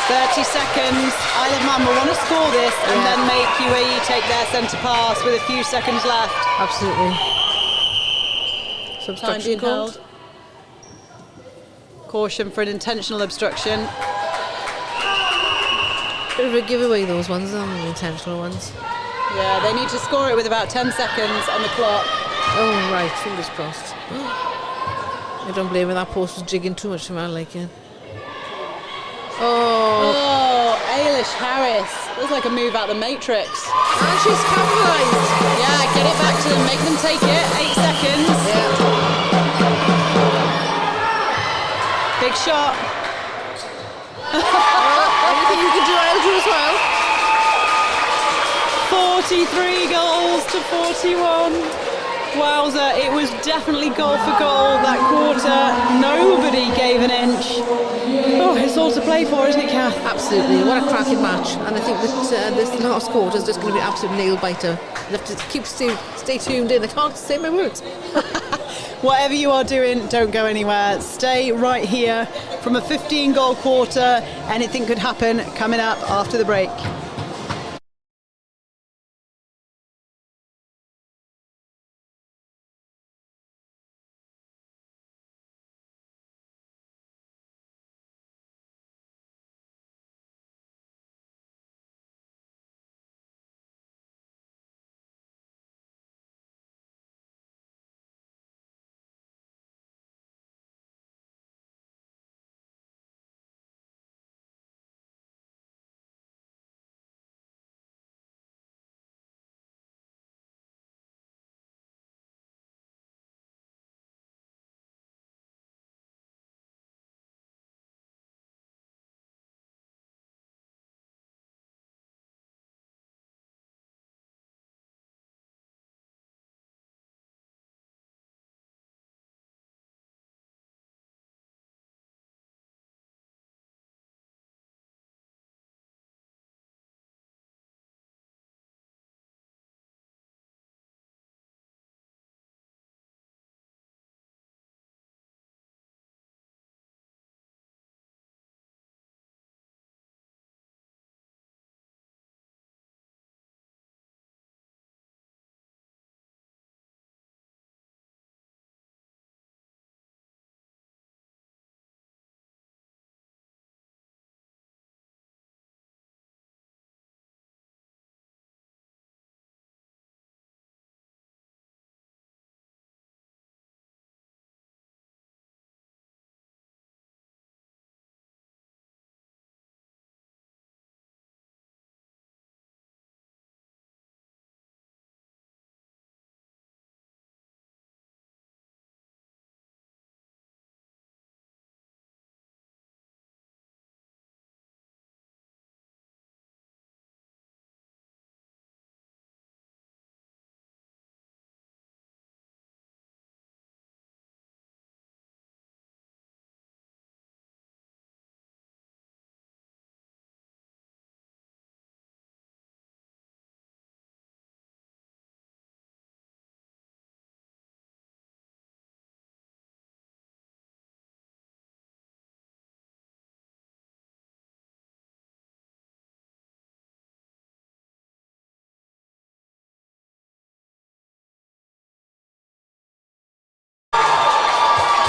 30 seconds. Isle of Man will want to score this and then make UAE take their centre pass with a few seconds left. Absolutely. Time Substruction being called. held. Caution for an intentional obstruction. Bit of a giveaway, those ones, the intentional ones. Yeah, they need to score it with about 10 seconds on the clock. Oh, right, fingers crossed. I don't blame her, that post was jigging too much for my liking. Oh, Ailish Harris. Looks like a move out the Matrix. And she's capitalised. Yeah, get it back to them, make them take it. 8 seconds. Yeah. Big shot. Anything you can do, I'll do as well. 43 goals to 41. Wowza, it was definitely goal for goal that quarter. Nobody gave an inch. Oh, it's all to play for, isn't it, Kath? Absolutely, what a cracking match. And I think that this last quarter is just going to be an absolute nail biter. You have to stay tuned in. I can't say my words. Whatever you are doing, don't go anywhere. Stay right here. From a 15-goal quarter, anything could happen coming up after the break.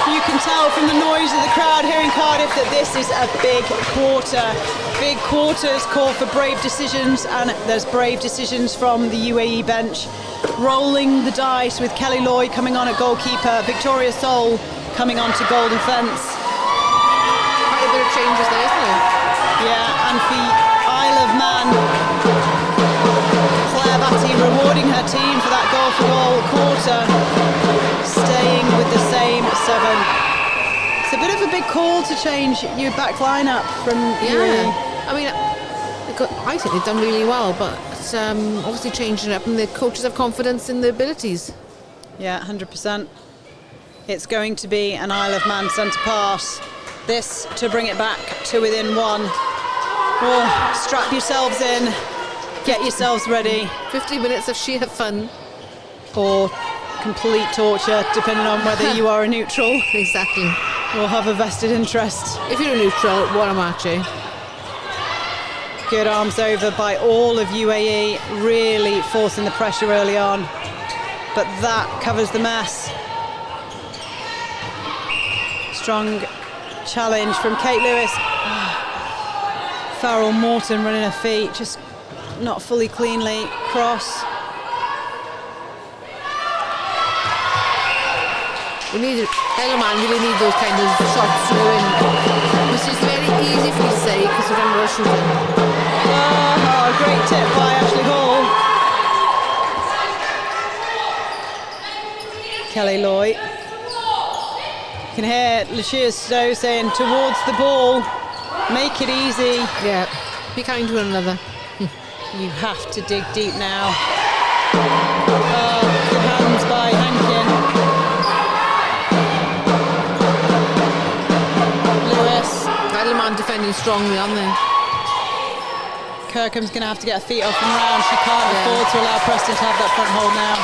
You can tell from the noise of the crowd here in Cardiff that this is a big quarter. Big quarters call for brave decisions, and there's brave decisions from the UAE bench. Rolling the dice with Kelly Lloyd coming on at goalkeeper, Victoria Soul coming on to goal defence. bit of changes there, isn't there? Yeah, and for Isle of Man, Claire Batty rewarding her team for that goal for goal quarter, staying with the same 7. It's a bit of a big call to change your back lineup from UAE. I mean, I think they've done really well, but obviously changing it up, and the coaches have confidence in their abilities. Yeah, 100%. It's going to be an Isle of Man centre pass. This to bring it back to within 1. Oh, strap yourselves in, get yourselves ready. 50 minutes of sheer fun. Or complete torture, depending on whether you are a neutral Exactly. or have a vested interest. If you're a neutral, what a match, eh? Good arms over by all of UAE, really forcing the pressure early on. But that covers the mess. Strong challenge from Kate Lewis. Farrell Morton running her feet, just not fully cleanly. Cross. We need Eleman really need those kind of shots to go in. Which is very easy for you to say because we're under a shooter. Oh, great tip by Ashley Hall. Kelly Loy. You can hear Lucia Stowe saying towards the ball, make it easy. Yeah, be kind to one another. You have to dig deep now. Oh, good hands by Hankin. Lewis. Eleman defending strongly, aren't they? Kirkham's going to have to get her feet off and round. She can't afford to allow Preston to have that front hold now.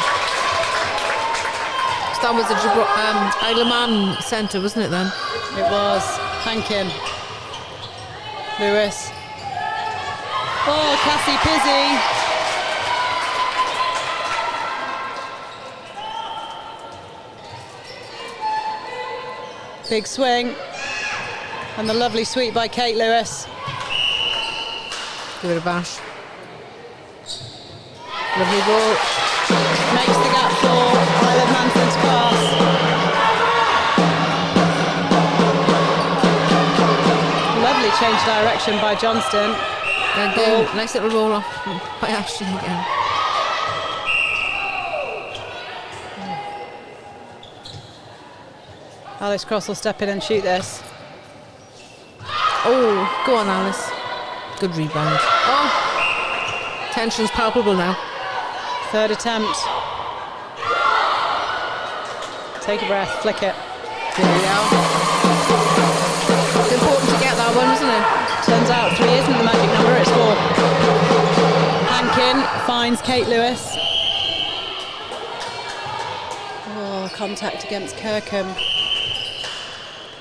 That was the Isle of Man centre, wasn't it then? It was. Hankin. Lewis. Oh, Cassie Pizzi. Big swing. And the lovely sweep by Kate Lewis. Give it a bash. Lovely ball. Makes the gap for Isle of Man centre pass. Lovely change direction by Johnston. Goal. Nice little roll off by Ashton again. Alice Cross will step in and shoot this. Oh, go on, Alice. Good rebound. Oh, tension's palpable now. Third attempt. Take a breath, flick it. There we are. It's important to get that one, isn't it? Turns out 3 isn't the magic number, it's 4. Hankin finds Kate Lewis. Oh, contact against Kirkham.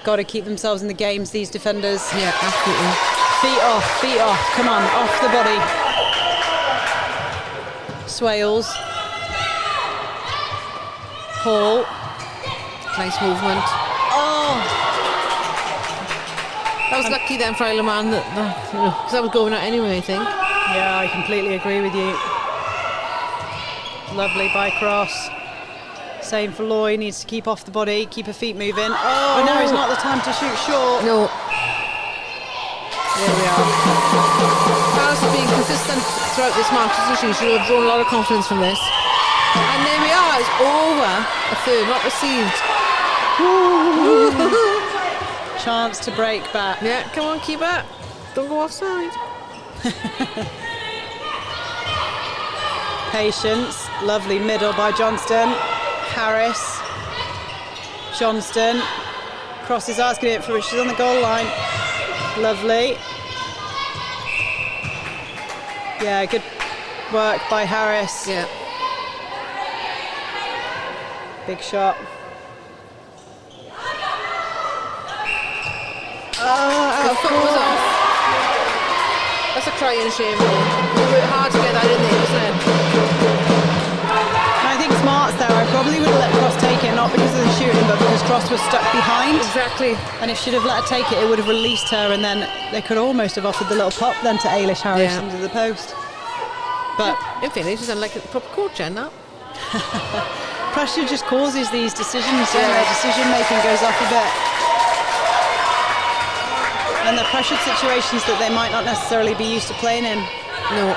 Got to keep themselves in the games, these defenders. Yeah, absolutely. Feet off, come on, off the body. Swales. Hall. Nice movement. Oh! That was lucky then for Isle of Man, because that was going out anyway, I think. Yeah, I completely agree with you. Lovely by Cross. Same for Loy, needs to keep off the body, keep her feet moving. Oh, no, it's not the time to shoot short. No. There we are. Alice has been consistent throughout this match, isn't she? She'll have drawn a lot of confidence from this. And there we are, it's over. A third, not received. Chance to break back. Yeah, come on, keep it. Don't go offside. Patience. Lovely middle by Johnston. Harris. Johnston. Cross is asking it for it. She's on the goal line. Lovely. Yeah, good work by Harris. Yeah. Big shot. The foot was off. That's a crying shame, really. They worked hard to get that in there, wasn't it? I think smart's there. I probably would have let Cross take it, not because of the shooting, but because Cross was stuck behind. Exactly. And if she'd have let her take it, it would have released her, and then they could almost have offered the little pop then to Ailish Harris under the post. But in fairness, she's done like a proper coach, now. pressure just causes these decisions, and their decision making goes off a bit. And they're pressured situations that they might not necessarily be used to playing in. No.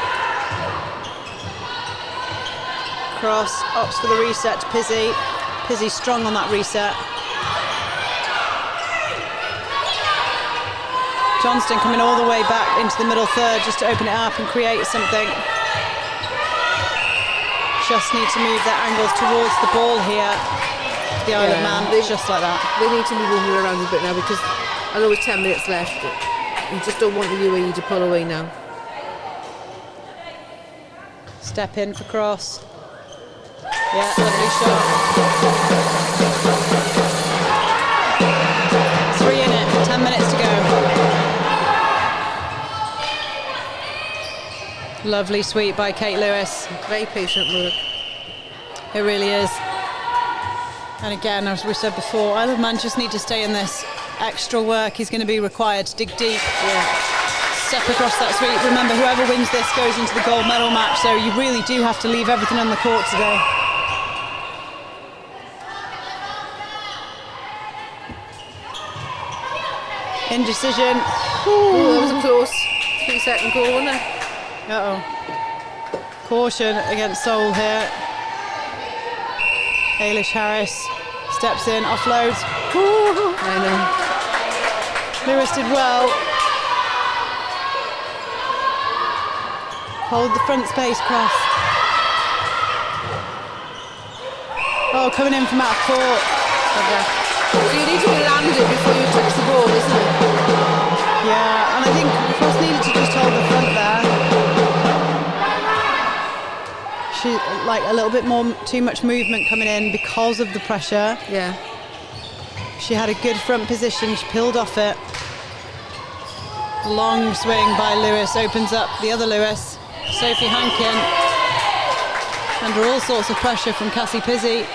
Cross, opts for the reset to Pizzi. Pizzi strong on that reset. Johnston coming all the way back into the middle third just to open it up and create something. Just need to move their angles towards the ball here. The Isle of Man, just like that. They need to be moving around a bit now because I know it's 10 minutes left. You just don't want the UAE to pull away now. Step in for cross. Yeah, lovely shot. 3 in it, 10 minutes to go. Lovely sweep by Kate Lewis. Very patient work. It really is. And again, as we said before, Isle of Man just need to stay in this. Extra work is going to be required to dig deep. Yeah. Step across that sweep. Remember, whoever wins this goes into the gold medal match, so you really do have to leave everything on the court today. Indecision. Ooh, that was a close 3-second goal, wasn't it? Uh-oh. Caution against Seoul here. Ailish Harris steps in, offloads. Ooh. I know. Lewis did well. Hold the front space, cross. Oh, coming in from out of court. Okay. So you need to be landed before you touch the ball, isn't it? Yeah, and I think Cross needed to just hold the front there. She like a little bit more, too much movement coming in because of the pressure. Yeah. She had a good front position. She peeled off it. Long swing by Lewis opens up the other Lewis, Sophie Hankin. Under all sorts of pressure from Cassie Pizzi.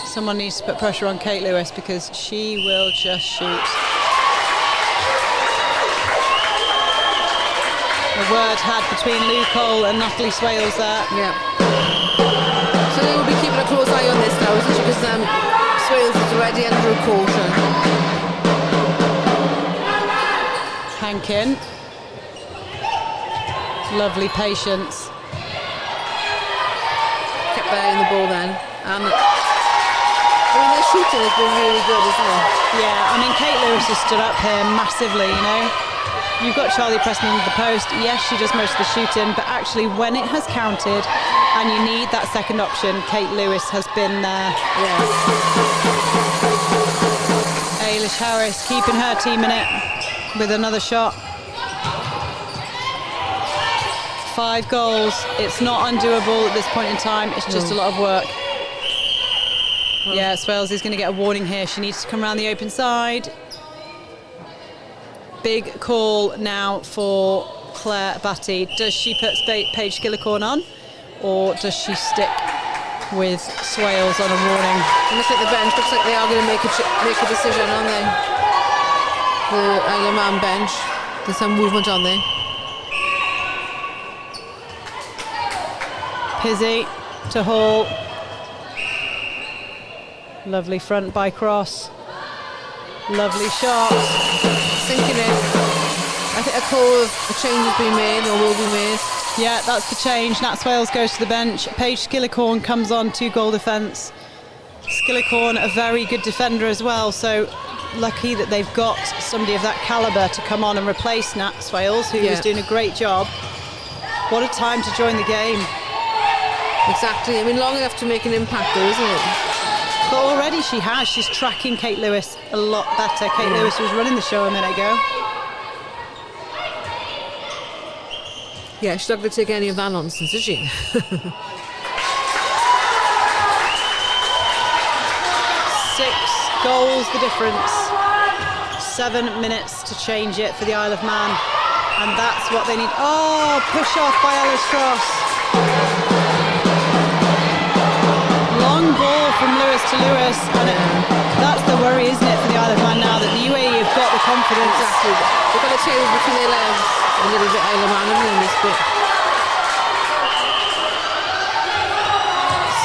Someone needs to put pressure on Kate Lewis because she will just shoot. A word had between Lou Cole and Natalie Swales there. Yeah. So they will be keeping a close eye on this now, isn't she? Because Swales is already under a caution. Hankin. Lovely patience. Kept burying the ball then. And I mean, their shooting has been really good, isn't it? Yeah, I mean, Kate Lewis has stood up here massively, you know. You've got Charlie Preston under the post. Yes, she does most of the shooting, but actually when it has counted and you need that second option, Kate Lewis has been there. Yeah. Ailish Harris keeping her team in it with another shot. 5 goals. It's not undoable at this point in time. It's just a lot of work. Yeah, Swales is going to get a warning here. She needs to come around the open side. Big call now for Claire Batty. Does she put Paige Gillicorn on, or does she stick with Swales on a warning? Look at the bench. Looks like they are going to make a decision, aren't they? The Isle of Man bench. There's some movement on there. Pizzi to Hall. Lovely front by Cross. Lovely shot. Sinking in. I think a call of a change has been made or will be made. Yeah, that's the change. Nat Swales goes to the bench. Paige Skillicorn comes on 2-goal defence. Skillicorn, a very good defender as well, so lucky that they've got somebody of that calibre to come on and replace Nat Swales, who was doing a great job. What a time to join the game. Exactly. I mean, long enough to make an impact though, isn't it? But already she has. She's tracking Kate Lewis a lot better. Kate Lewis was running the show a minute ago. Yeah, she's not going to take any of that nonsense, is she? 6 goals the difference. 7 minutes to change it for the Isle of Man. And that's what they need. Oh, push off by Alice Cross. Long ball from Lewis to Lewis. And that's the worry, isn't it, for the Isle of Man now, that the UAE have got the confidence. Exactly. They've got a tail between their legs. A little bit Isle of Man, haven't they, in this bit?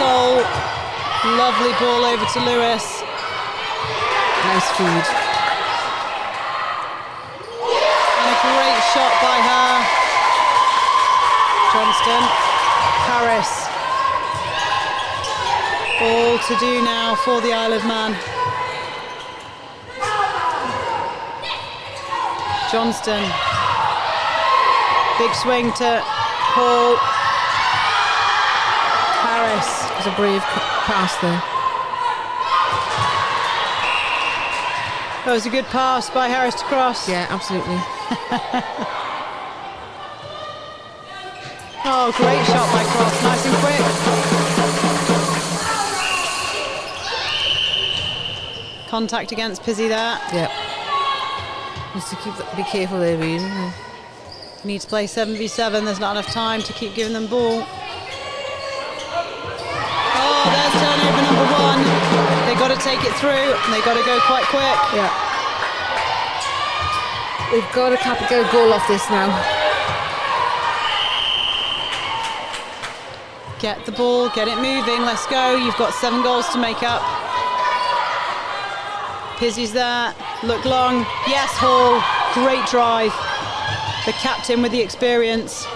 Sol, lovely ball over to Lewis. Nice feed. shot by her. Johnston. Harris. All to do now for the Isle of Man. Johnston. Big swing to Hall. Harris. It's a brave pass there. That was a good pass by Harris to Cross. Yeah, absolutely. Oh, great shot by Cross, nice and quick. Contact against Pizzy there. Yeah. Just to be careful there, really. Need to play 7v7, there's not enough time to keep giving them ball. Oh, there's turnover number 1. They got to take it through, and they got to go quite quick. Yeah. They've got to get a goal off this now. Get the ball, get it moving, let's go. You've got 7 goals to make up. Pizzy's there, look long. Yes, Hall, great drive. The captain with the experience.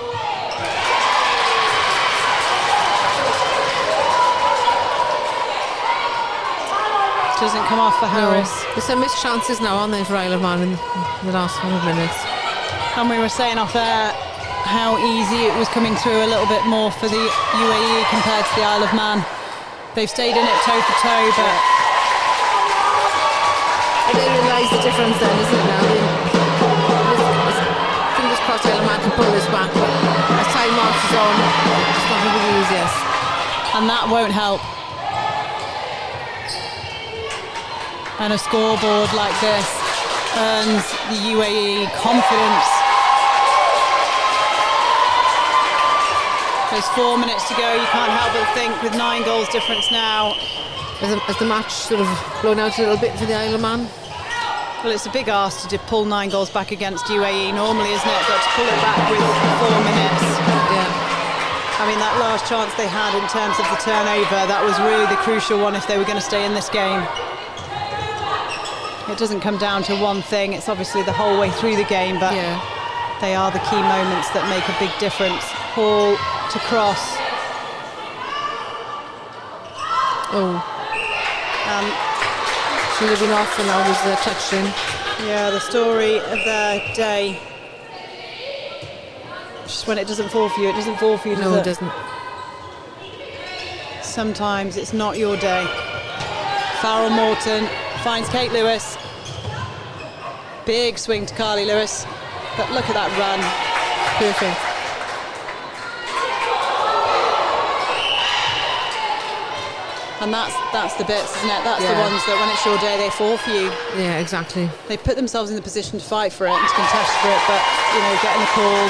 Doesn't come off for Harris. No. There's some missed chances now, aren't there, for Isle of Man in the last 5 minutes. And we were saying off air how easy it was coming through a little bit more for the UAE compared to the Isle of Man. They've stayed in it toe for toe, but they realise the difference then, isn't it now? Fingers crossed Isle of Man can pull this back, but as time marches on, it's not going to be the easiest. And that won't help. And a scoreboard like this earns the UAE confidence. There's 4 minutes to go. You can't help but think with 9 goals difference now. Has the match sort of blown out a little bit for the Isle of Man? Well, it's a big ask to pull 9 goals back against UAE normally, isn't it? But to pull it back with 4 minutes. Yeah. I mean, that last chance they had in terms of the turnover, that was really the crucial one if they were going to stay in this game. It doesn't come down to one thing. It's obviously the whole way through the game, but they are the key moments that make a big difference. Hall to Cross. Oh. Should have been off, and that was the touchdown. Yeah, the story of their day. Just when it doesn't fall for you, it doesn't fall for you, does it? No, it doesn't. Sometimes it's not your day. Farrell Morton finds Kate Lewis. Big swing to Carly Lewis. But look at that run. Perfect. And that's the bits, isn't it? That's the ones that when it's your day, they fall for you. Yeah, exactly. They put themselves in the position to fight for it and to contest for it, but, you know, getting the call.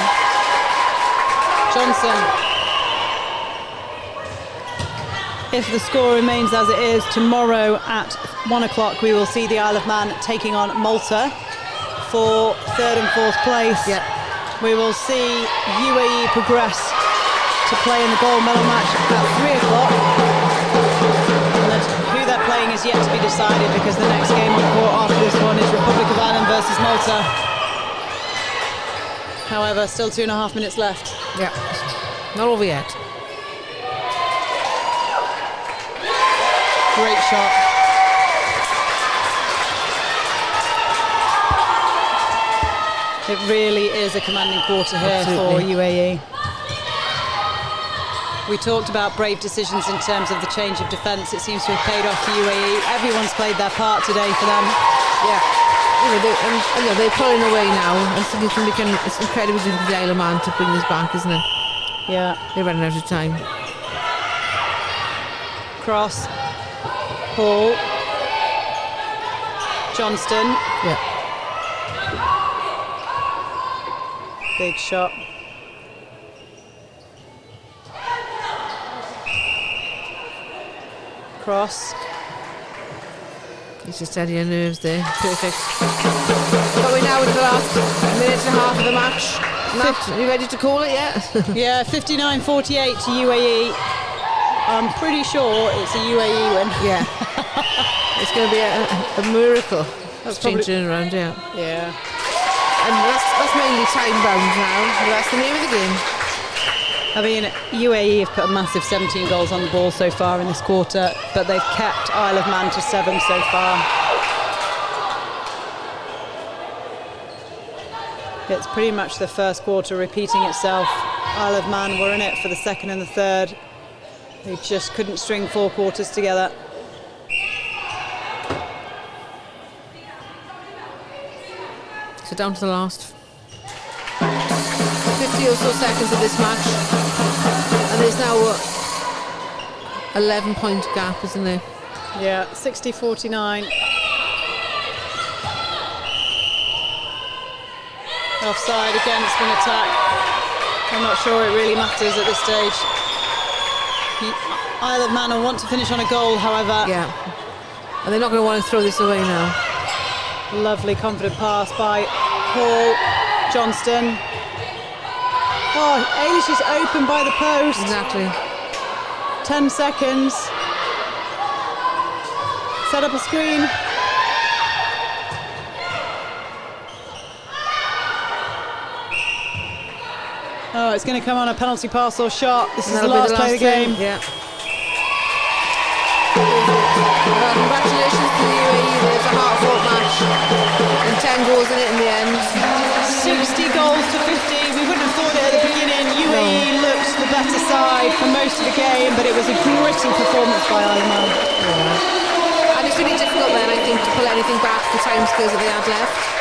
Johnson. If the score remains as it is, tomorrow at 1 o'clock we will see the Isle of Man taking on Malta for 3rd and 4th place. Yeah. We will see UAE progress to play in the gold medal match at 3 o'clock. Who they're playing is yet to be decided because the next game on court after this one is Republic of Ireland versus Malta. However, still 2.5 minutes left. Yeah, not over yet. Great shot. It really is a commanding quarter here for UAE. We talked about brave decisions in terms of the change of defence. It seems to have paid off for UAE. Everyone's played their part today for them. Yeah. They're pulling away now. I think it's incredibly difficult for the Isle of Man to bring this back, isn't it? Yeah. They're running out of time. Cross. Hall. Johnston. Yeah. Big shot. Cross. He's just steady her nerves there. Perfect. But we're now into the last minute and a half of the match. Matt, are you ready to call it yet? Yeah, 59-48 to UAE. I'm pretty sure it's a UAE win. Yeah. It's going to be a miracle. That's changing around, yeah. Yeah. and that's mainly time bound now. But that's the name of the game. I mean, UAE have put a massive 17 goals on the ball so far in this quarter, but they've kept Isle of Man to 7 so far. It's pretty much the first quarter repeating itself. Isle of Man were in it for the second and the third. They just couldn't string 4 quarters together. So down to the last 50 or so seconds of this match, and there's now a 11-point gap, isn't there? Yeah, 60-49. Offside against an attack. I'm not sure it really matters at this stage. Isle of Man will want to finish on a goal, however. Yeah, and they're not going to want to throw this away now. Lovely confident pass by Paul Johnston. Oh, Ailish is open by the post. Exactly. 10 seconds. Set up a screen. Oh, it's going to come on a penalty pass or shot. This is the last play of the game. Yeah. Well, congratulations to the UAE. There's a hard-fought match, and 10 goals in it in the end. 60 goals to 50. We wouldn't have thought it at the beginning. UAE looked the better side for most of the game, but it was a gritty performance by Isle of Man. Yeah. And it's really difficult then, I think, to pull anything back for time scales that they had left.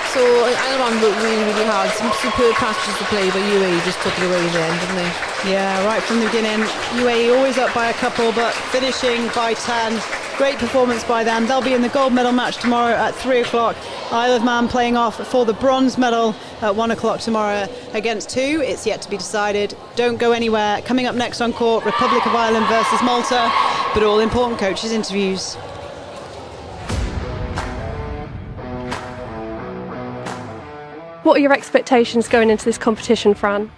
So Isle of Man looked really, really hard. Some superb passages to play, but UAE just took it away in the end, didn't they? Yeah, right from the beginning. UAE always up by a couple, but finishing by 10. Great performance by them. They'll be in the gold medal match tomorrow at 3 o'clock. Isle of Man playing off for the bronze medal at 1 o'clock tomorrow. Against who? It's yet to be decided. Don't go anywhere. Coming up next on court, Republic of Ireland versus Malta, but all important coaches' interviews. What are your expectations going into this competition, Fran?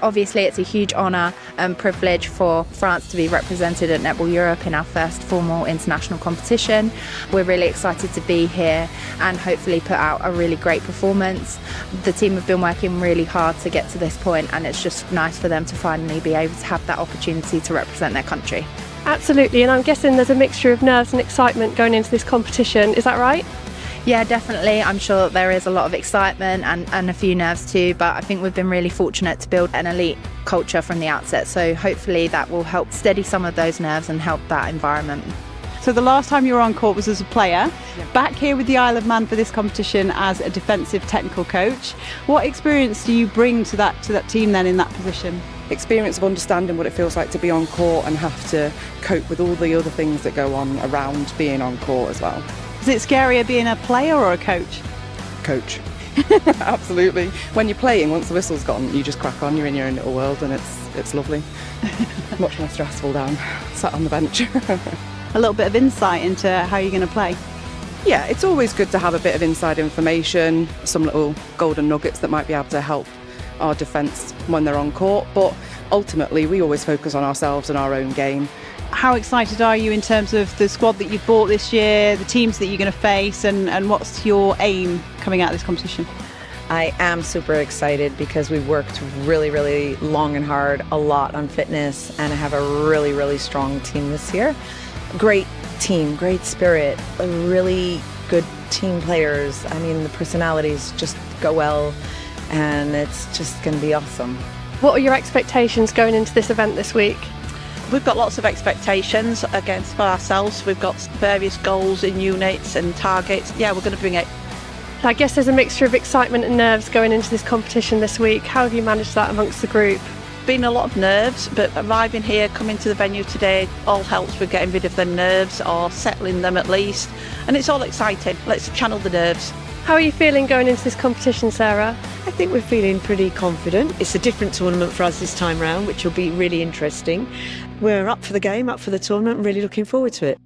Obviously, it's a huge honour and privilege for France to be represented at Netball Europe in our first formal international competition. We're really excited to be here and hopefully put out a really great performance. The team have been working really hard to get to this point, and it's just nice for them to finally be able to have that opportunity to represent their country. Absolutely, and I'm guessing there's a mixture of nerves and excitement going into this competition, is that right? Yeah, definitely. I'm sure that there is a lot of excitement and a few nerves too, but I think we've been really fortunate to build an elite culture from the outset, so hopefully that will help steady some of those nerves and help that environment. So the last time you were on court was as a player, back here with the Isle of Man for this competition as a defensive technical coach. What experience do you bring to that team then in that position? Experience of understanding what it feels like to be on court and have to cope with all the other things that go on around being on court as well. Is it scarier being a player or a coach? Coach. Absolutely. When you're playing, once the whistle's gone, you just crack on, you're in your own little world, and it's lovely. Much more stressful down, sat on the bench. A little bit of insight into how you're going to play. Yeah, it's always good to have a bit of inside information, some little golden nuggets that might be able to help our defence when they're on court, but ultimately we always focus on ourselves and our own game. How excited are you in terms of the squad that you've bought this year, the teams that you're going to face, and what's your aim coming out of this competition? I am super excited because we worked really, really long and hard, a lot on fitness, and I have a really, really strong team this year. Great team, great spirit, really good team players. I mean, the personalities just go well, and it's just going to be awesome. What are your expectations going into this event this week? We've got lots of expectations for ourselves. We've got various goals in units and targets. Yeah, we're going to bring it. I guess there's a mixture of excitement and nerves going into this competition this week. How have you managed that amongst the group? Been a lot of nerves, but arriving here, coming to the venue today, all helps with getting rid of the nerves or settling them at least. And it's all exciting. Let's channel the nerves. How are you feeling going into this competition, Sarah? I think we're feeling pretty confident. It's a different tournament for us this time round, which will be really interesting. We're up for the game, up for the tournament, and really looking forward to it.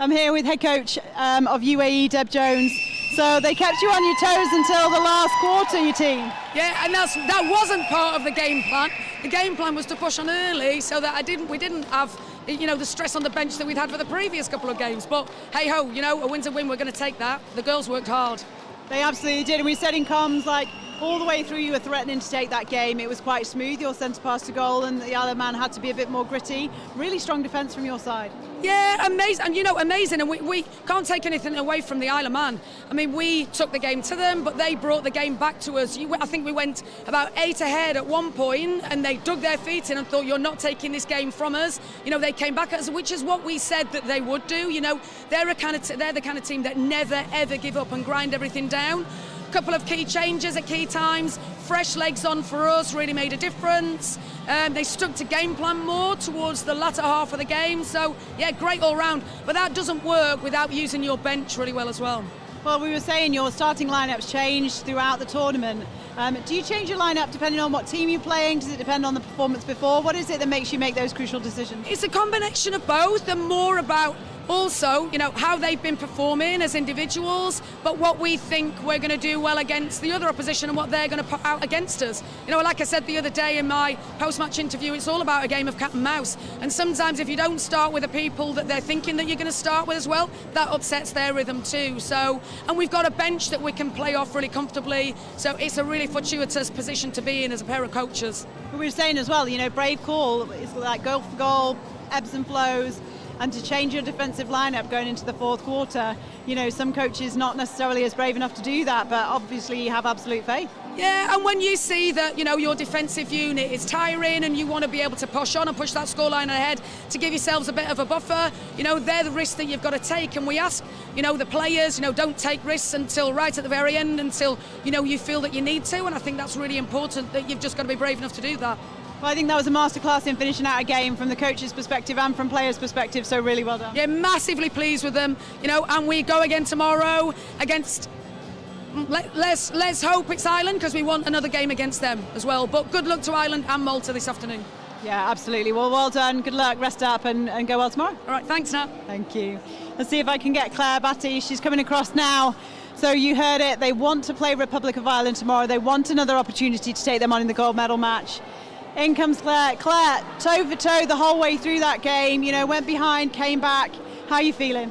I'm here with head coach of UAE, Deb Jones. So they kept you on your toes until the last quarter, your team. Yeah, and that wasn't part of the game plan. The game plan was to push on early so that we didn't have the stress on the bench that we'd had for the previous couple of games. But hey ho, a win's a win. We're going to take that. The girls worked hard. They absolutely did, and we said in comms, like, all the way through you were threatening to take that game. It was quite smooth, your centre pass to goal, and the Isle of Man had to be a bit more gritty. Really strong defence from your side. Yeah, amazing, and amazing, and we can't take anything away from the Isle of Man. I mean, we took the game to them, but they brought the game back to us. I think we went about 8 ahead at one point, and they dug their feet in and thought, you're not taking this game from us. They came back at us, which is what we said that they would do. They're the kind of team that never, ever give up and grind everything down. Couple of key changes at key times, fresh legs on for us really made a difference. They stuck to game plan more towards the latter half of the game, so yeah, great all round, but that doesn't work without using your bench really well as well. Well, we were saying your starting lineup's changed throughout the tournament. Do you change your lineup depending on what team you're playing? Does it depend on the performance before? What is it that makes you make those crucial decisions? It's a combination of both, and more about also, how they've been performing as individuals, but what we think we're going to do well against the other opposition and what they're going to put out against us. Like I said the other day in my post-match interview, it's all about a game of cat and mouse. And sometimes if you don't start with the people that they're thinking that you're going to start with as well, that upsets their rhythm too. So, and we've got a bench that we can play off really comfortably. So it's a really fortuitous position to be in as a pair of coaches. We were saying as well, brave call. It's like goal for goal, ebbs and flows. And to change your defensive lineup going into the fourth quarter, some coaches not necessarily as brave enough to do that, but obviously you have absolute faith. Yeah, and when you see that, your defensive unit is tiring and you want to be able to push on and push that scoreline ahead to give yourselves a bit of a buffer, they're the risks that you've got to take. And we ask, the players, don't take risks until right at the very end, until, you feel that you need to. And I think that's really important, that you've just got to be brave enough to do that. Well, I think that was a masterclass in finishing out a game from the coach's perspective and from players' perspective, so really well done. Yeah, massively pleased with them, and we go again tomorrow against, let's hope it's Ireland, because we want another game against them as well. But good luck to Ireland and Malta this afternoon. Yeah, absolutely. Well done. Good luck. Rest up and go well tomorrow. All right, thanks, Nat. Thank you. Let's see if I can get Claire Batty. She's coming across now. So you heard it. They want to play Republic of Ireland tomorrow. They want another opportunity to take them on in the gold medal match. In comes Claire. Claire, toe for toe the whole way through that game, went behind, came back. How are you feeling?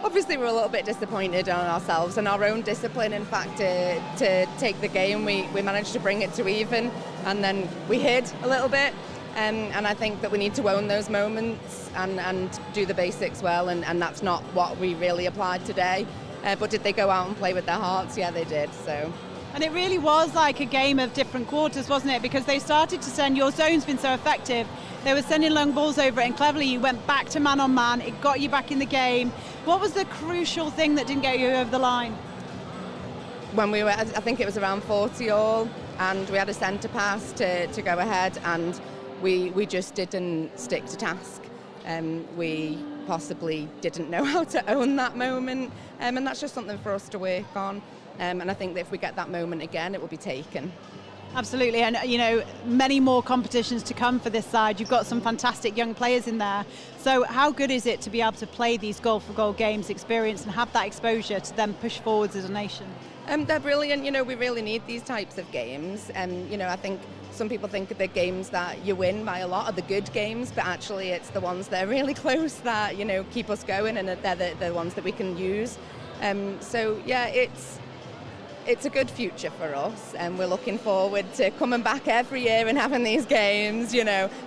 Obviously we're a little bit disappointed on ourselves and our own discipline. In fact, to take the game, we managed to bring it to even, and then we hid a little bit. And I think that we need to own those moments and do the basics well, and that's not what we really applied today. But did they go out and play with their hearts? Yeah, they did. So. And it really was like a game of different quarters, wasn't it? Because they started to send, your zone's been so effective, they were sending long balls over it, and cleverly you went back to man on man, it got you back in the game. What was the crucial thing that didn't get you over the line? When we were, I think it was around 40 all, and we had a centre pass to go ahead, and we just didn't stick to task. We possibly didn't know how to own that moment, and that's just something for us to work on. And I think that if we get that moment again, it will be taken. Absolutely, and many more competitions to come for this side. You've got some fantastic young players in there. So how good is it to be able to play these goal for goal games, experience and have that exposure to then push forwards as a nation? They're brilliant. We really need these types of games. I think some people think the games that you win by a lot are the good games, but actually it's the ones that are really close that keep us going, and they're the ones that we can use. So yeah, it's a good future for us, and we're looking forward to coming back every year and having these games,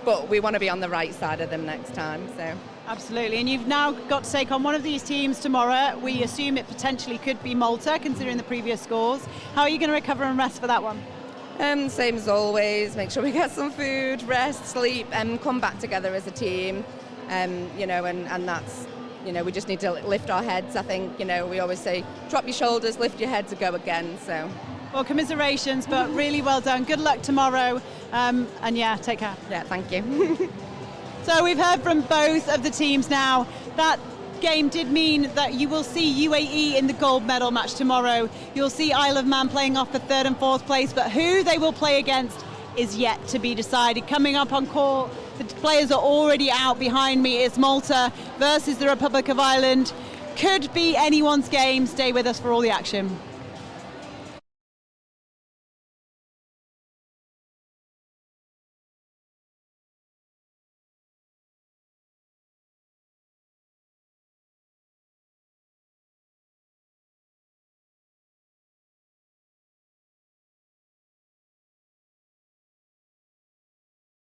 but we want to be on the right side of them next time. So absolutely, and you've now got to take on one of these teams tomorrow. We assume it potentially could be Malta, considering the previous scores. How are you going to recover and rest for that one? Same as always, make sure we get some food, rest, sleep, and come back together as a team, and that's, we just need to lift our heads. I think, we always say, drop your shoulders, lift your heads and go again. So, well, commiserations, but really well done. Good luck tomorrow, and yeah, take care. Yeah, thank you. So we've heard from both of the teams now. That game did mean that you will see UAE in the gold medal match tomorrow. You'll see Isle of Man playing off for third and fourth place, but who they will play against is yet to be decided. Coming up on court, the players are already out behind me. It's Malta versus the Republic of Ireland. Could be anyone's game. Stay with us for all the action.